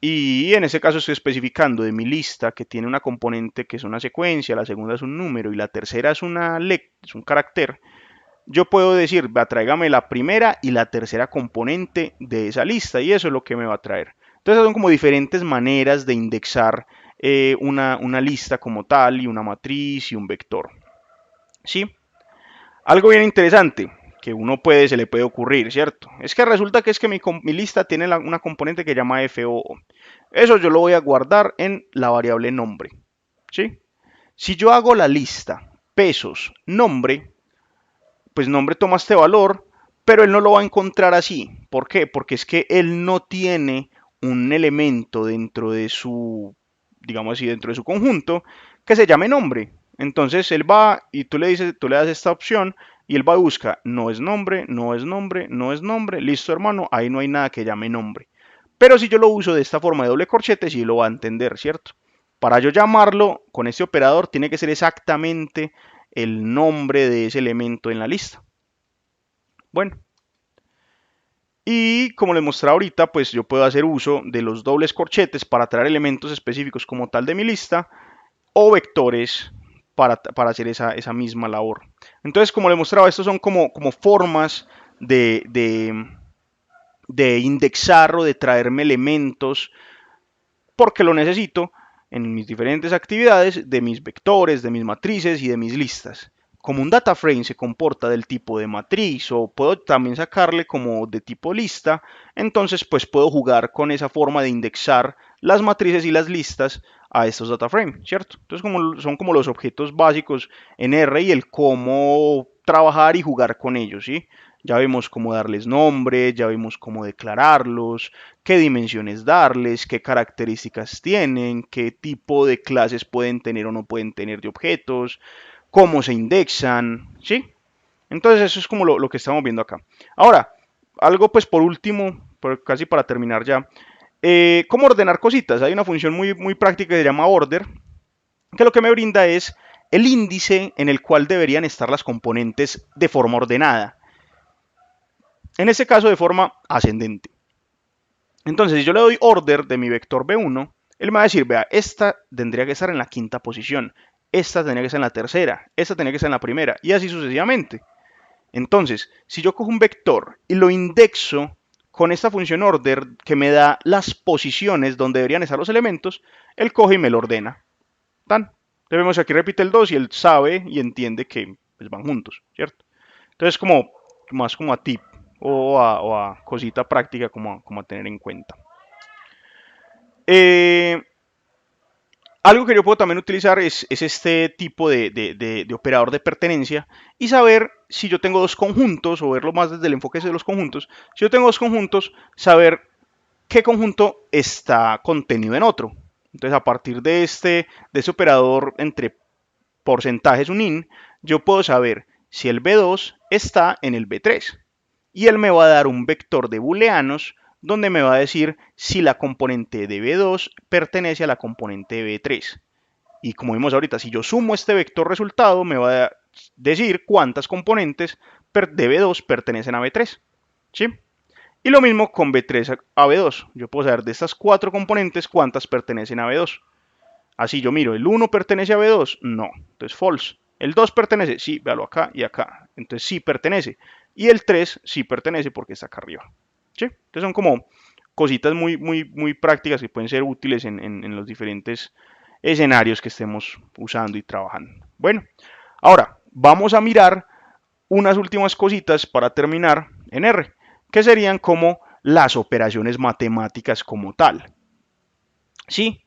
y en ese caso estoy especificando de mi lista que tiene una componente que es una secuencia, la segunda es un número y la tercera es un carácter. Yo puedo decir, tráigame la primera y la tercera componente de esa lista y eso es lo que me va a traer. Entonces son como diferentes maneras de indexar una lista como tal y una matriz y un vector. ¿Sí? Algo bien interesante que se le puede ocurrir, ¿cierto? Es que resulta que mi lista tiene una componente que se llama FOO. Eso yo lo voy a guardar en la variable nombre, ¿sí? Si yo hago la lista pesos nombre, pues nombre toma este valor, pero él no lo va a encontrar así. ¿Por qué? Porque es que él no tiene un elemento dentro de su, digamos así, dentro de su conjunto que se llame nombre. Entonces él va y tú le das esta opción y él va a buscar, no es nombre, no es nombre, no es nombre, listo hermano, ahí no hay nada que llame nombre. Pero si yo lo uso de esta forma de doble corchete, sí lo va a entender, ¿cierto? Para yo llamarlo con este operador tiene que ser exactamente el nombre de ese elemento en la lista. Bueno, y como les mostré ahorita, pues yo puedo hacer uso de los dobles corchetes para traer elementos específicos como tal de mi lista o vectores para hacer esa misma labor. Entonces, como les mostraba, estos son como formas de indexar o de traerme elementos porque lo necesito en mis diferentes actividades de mis vectores, de mis matrices y de mis listas. Como un data frame se comporta del tipo de matriz o puedo también sacarle como de tipo lista, entonces pues puedo jugar con esa forma de indexar las matrices y las listas a estos data frame, ¿cierto? Entonces son como los objetos básicos en R y el cómo trabajar y jugar con ellos, ¿sí? Ya vimos cómo darles nombre, ya vimos cómo declararlos, qué dimensiones darles, qué características tienen, qué tipo de clases pueden tener o no pueden tener de objetos, cómo se indexan, ¿sí? Entonces eso es como lo que estamos viendo acá. Ahora, algo pues por último, casi para terminar ya, cómo ordenar cositas. Hay una función muy práctica que se llama order, que lo que me brinda es el índice en el cual deberían estar las componentes de forma ordenada. En este caso de forma ascendente. Entonces, si yo le doy order de mi vector B1, él me va a decir, vea, esta tendría que estar en la quinta posición, esta tendría que estar en la tercera, esta tendría que estar en la primera, y así sucesivamente. Entonces, si yo cojo un vector y lo indexo con esta función order que me da las posiciones donde deberían estar los elementos, él coge y me lo ordena. Tan. Entonces aquí repite el 2 y él sabe y entiende que pues, van juntos, ¿cierto? Entonces, más como a tip o a cosita práctica como a tener en cuenta. Algo que yo puedo también utilizar es este tipo de operador de pertenencia y saber si yo tengo dos conjuntos, o verlo más desde el enfoque de los conjuntos. Si yo tengo dos conjuntos, saber qué conjunto está contenido en otro. Entonces, a partir de este operador entre porcentajes unin, yo puedo saber si el B2 está en el B3. Y él me va a dar un vector de booleanos donde me va a decir si la componente de B2 pertenece a la componente de B3. Y como vimos ahorita, si yo sumo este vector resultado, me va a decir cuántas componentes de B2 pertenecen a B3. ¿Sí? Y lo mismo con B3 a B2. Yo puedo saber de estas 4 componentes cuántas pertenecen a B2. Así yo miro, ¿el 1 pertenece a B2? No, entonces false. ¿El 2 pertenece? Sí, véalo acá y acá. Entonces sí pertenece. Y el 3 sí pertenece porque está acá arriba. ¿Sí? Entonces son como cositas muy prácticas que pueden ser útiles en los diferentes escenarios que estemos usando y trabajando. Bueno, ahora vamos a mirar unas últimas cositas para terminar en R, que serían como las operaciones matemáticas como tal. ¿Sí?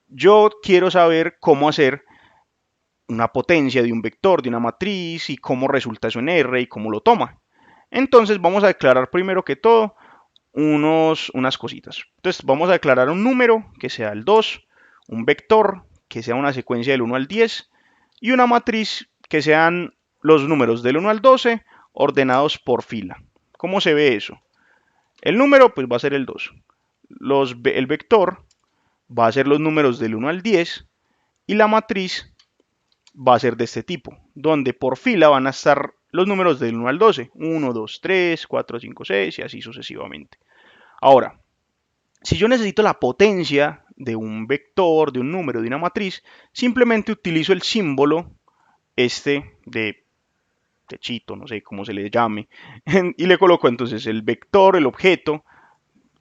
Yo quiero saber cómo hacer una potencia de un vector, de una matriz, y cómo resulta eso en R y cómo lo toma. Entonces vamos a declarar primero que todo unas cositas. Entonces vamos a declarar un número que sea el 2, un vector que sea una secuencia del 1 al 10 y una matriz que sean los números del 1 al 12 ordenados por fila. ¿Cómo se ve eso? El número pues va a ser el 2. El vector va a ser los números del 1 al 10 y la matriz va a ser de este tipo, donde por fila van a estar los números del 1 al 12, 1, 2, 3, 4, 5, 6 y así sucesivamente. Ahora, si yo necesito la potencia de un vector, de un número, de una matriz, simplemente utilizo el símbolo este de techito, no sé cómo se le llame, y le coloco entonces el vector, el objeto,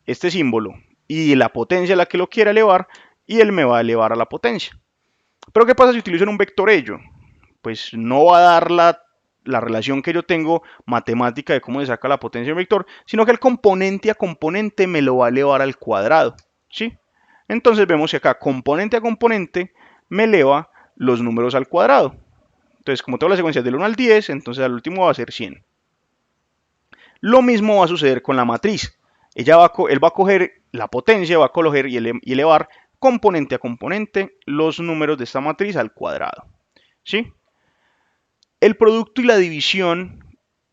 este símbolo y la potencia a la que lo quiera elevar, y él me va a elevar a la potencia. Pero ¿qué pasa si utilizo un vector ello? Pues no va a dar la relación que yo tengo matemática de cómo se saca la potencia de un vector, sino que el componente a componente me lo va a elevar al cuadrado, ¿sí? Entonces vemos que acá componente a componente me eleva los números al cuadrado. Entonces, como tengo la secuencia del 1 al 10, entonces al último va a ser 100. Lo mismo va a suceder con la matriz. Él va a coger la potencia, va a coger y elevar componente a componente los números de esta matriz al cuadrado, ¿sí? El producto y la división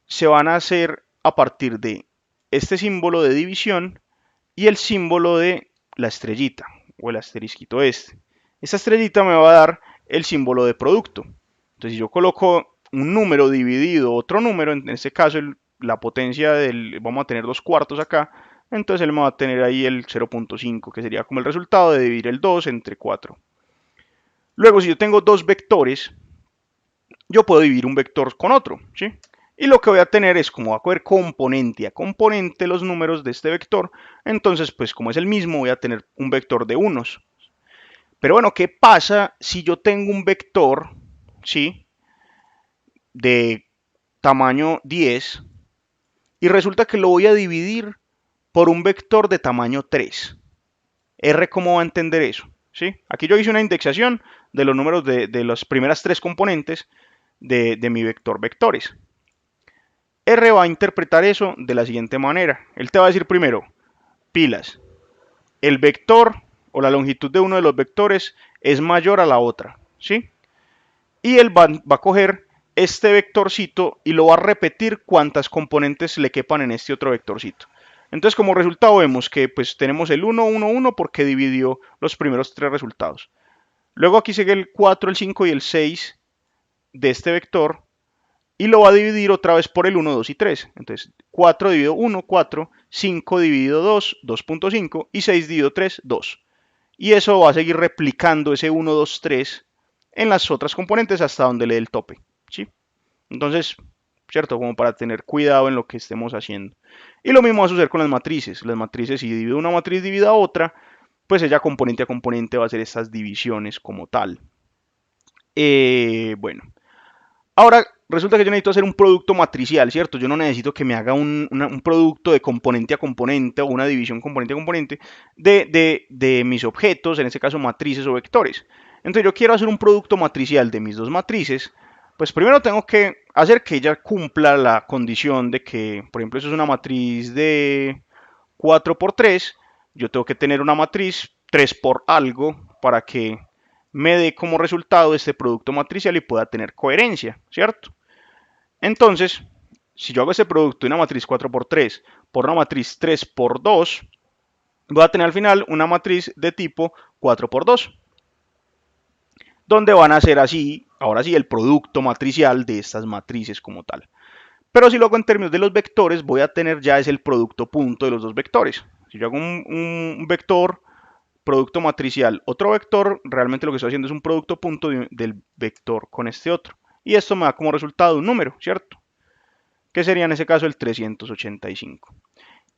se van a hacer a partir de este símbolo de división y el símbolo de la estrellita o el asterisquito este. Esta estrellita me va a dar el símbolo de producto. Entonces, si yo coloco un número dividido otro número, en este caso la potencia vamos a tener 2/4 acá, entonces él me va a tener ahí el 0.5, que sería como el resultado de dividir el 2 entre 4. Luego, si yo tengo dos vectores, yo puedo dividir un vector con otro, ¿sí? Y lo que voy a tener es, como va a coger componente a componente los números de este vector, entonces pues como es el mismo voy a tener un vector de unos. Pero bueno, ¿qué pasa si yo tengo un vector, ¿sí? De tamaño 10 y resulta que lo voy a dividir por un vector de tamaño 3? R, ¿cómo va a entender eso? ¿Sí? Aquí yo hice una indexación de los números de las primeras 3 componentes de mi vector vectores. R va a interpretar eso de la siguiente manera. Él te va a decir primero, pilas, el vector o la longitud de uno de los vectores es mayor a la otra, ¿sí? Y él va a coger este vectorcito y lo va a repetir cuantas componentes le quepan en este otro vectorcito. Entonces, como resultado vemos que pues tenemos el 1, 1, 1 porque dividió los primeros 3 resultados. Luego aquí sigue el 4, el 5 y el 6 de este vector y lo va a dividir otra vez por el 1, 2 y 3. Entonces, 4 dividido 1, 4, 5 dividido 2, 2.5 y 6 dividido 3, 2. Y eso va a seguir replicando ese 1, 2, 3 en las otras componentes hasta donde le dé el tope, ¿sí? Entonces, ¿cierto? Como para tener cuidado en lo que estemos haciendo. Y lo mismo va a suceder con las matrices. Las matrices, si divido una matriz divida otra, pues ella componente a componente va a hacer estas divisiones como tal. Bueno, ahora resulta que yo necesito hacer un producto matricial, ¿cierto? Yo no necesito que me haga un producto de componente a componente o una división componente a componente de mis objetos, en este caso matrices o vectores. Entonces yo quiero hacer un producto matricial de mis dos matrices. Pues primero tengo que hacer que ella cumpla la condición de que, por ejemplo, eso es una matriz de 4 por 3, yo tengo que tener una matriz 3 por algo para que me dé como resultado este producto matricial y pueda tener coherencia, ¿cierto? Entonces, si yo hago este producto de una matriz 4 por 3 por una matriz 3 por 2, voy a tener al final una matriz de tipo 4 por 2, donde van a ser así, ahora sí, el producto matricial de estas matrices como tal. Pero si lo hago en términos de los vectores, voy a tener ya es el producto punto de los dos vectores. Si yo hago un vector, producto matricial, otro vector, realmente lo que estoy haciendo es un producto punto del vector con este otro. Y esto me da como resultado un número, ¿cierto? Que sería en ese caso el 385.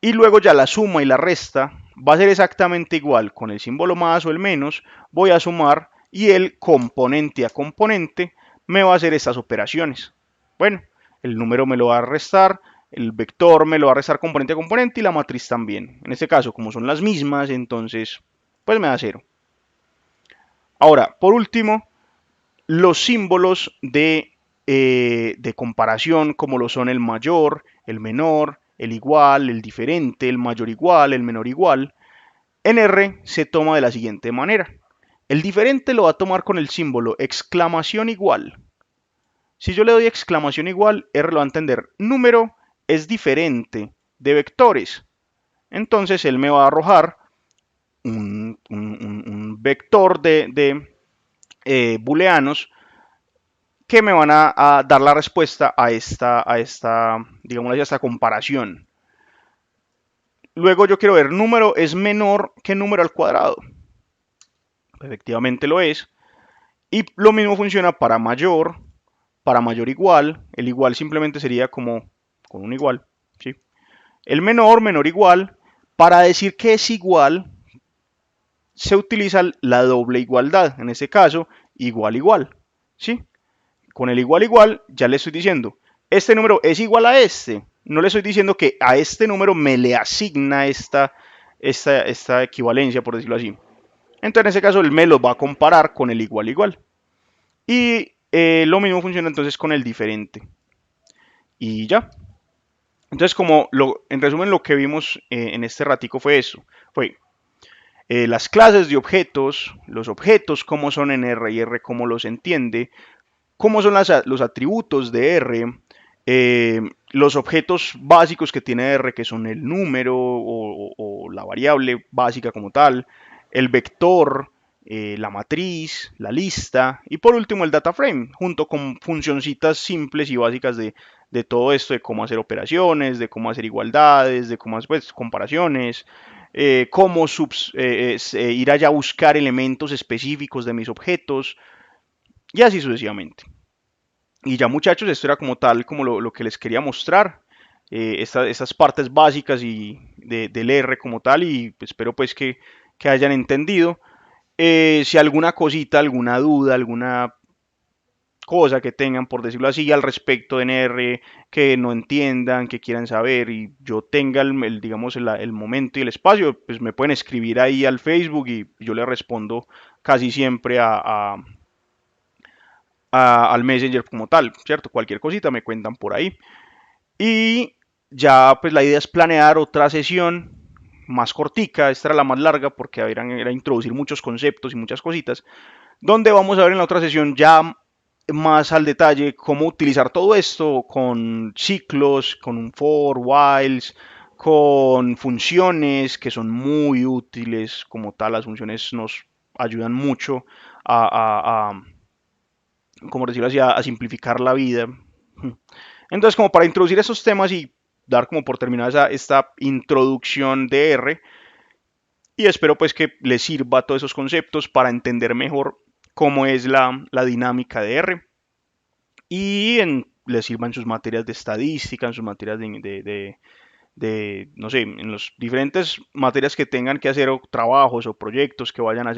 Y luego ya la suma y la resta va a ser exactamente igual, con el símbolo más o el menos, voy a sumar y el componente a componente me va a hacer estas operaciones. Bueno, el número me lo va a restar, el vector me lo va a restar componente a componente y la matriz también. En este caso, como son las mismas, entonces pues me da 0. Ahora, por último, los símbolos de comparación, como lo son el mayor, el menor, el igual, el diferente, el mayor igual, el menor igual, en R se toma de la siguiente manera. El diferente lo va a tomar con el símbolo exclamación igual. Si yo le doy exclamación igual, R lo va a entender. Número es diferente de vectores. Entonces él me va a arrojar un vector de booleanos que me van a dar la respuesta a esta, digamos, a esta comparación. Luego yo quiero ver número es menor que número al cuadrado. Efectivamente lo es. Y lo mismo funciona para mayor igual. El igual simplemente sería como con un igual. ¿Sí? El menor, menor igual. Para decir que es igual, se utiliza la doble igualdad. En este caso, igual igual. ¿Sí? Con el igual igual, ya le estoy diciendo, este número es igual a este. No le estoy diciendo que a este número me le asigna esta equivalencia, por decirlo así. Entonces, en ese caso, él me lo va a comparar con el igual igual. Y lo mismo funciona entonces con el diferente. Y ya. Entonces, en resumen, lo que vimos en este ratico fue eso. Fue las clases de objetos, los objetos, cómo son en R y R, cómo los entiende, cómo son los atributos de R, los objetos básicos que tiene R, que son el número o la variable básica como tal, el vector, la matriz, la lista y por último el data frame, junto con funcioncitas simples y básicas de todo esto, de cómo hacer operaciones, de cómo hacer igualdades, de cómo hacer pues, comparaciones, cómo ir allá a buscar elementos específicos de mis objetos y así sucesivamente. Y ya muchachos, esto era como tal, como lo que les quería mostrar, estas partes básicas del R como tal, y espero pues que hayan entendido. Si alguna cosita, alguna duda, alguna cosa que tengan, por decirlo así, al respecto de R, que no entiendan, que quieran saber, y yo tenga digamos, el momento y el espacio, pues me pueden escribir ahí al Facebook y yo les respondo casi siempre al Messenger como tal, ¿cierto? Cualquier cosita me cuentan por ahí. Y ya pues la idea es planear otra sesión más cortica, esta era la más larga porque era introducir muchos conceptos y muchas cositas, donde vamos a ver en la otra sesión ya más al detalle cómo utilizar todo esto con ciclos, con un for, whiles, con funciones que son muy útiles como tal, las funciones nos ayudan mucho a como decirlo así, a simplificar la vida. Entonces, como para introducir esos temas y dar como por terminada esta introducción de R, y espero pues que les sirva todos esos conceptos para entender mejor cómo es la dinámica de R y les sirva en sus materias de estadística, en sus materias no sé, en las diferentes materias que tengan que hacer o trabajos o proyectos que vayan a hacer.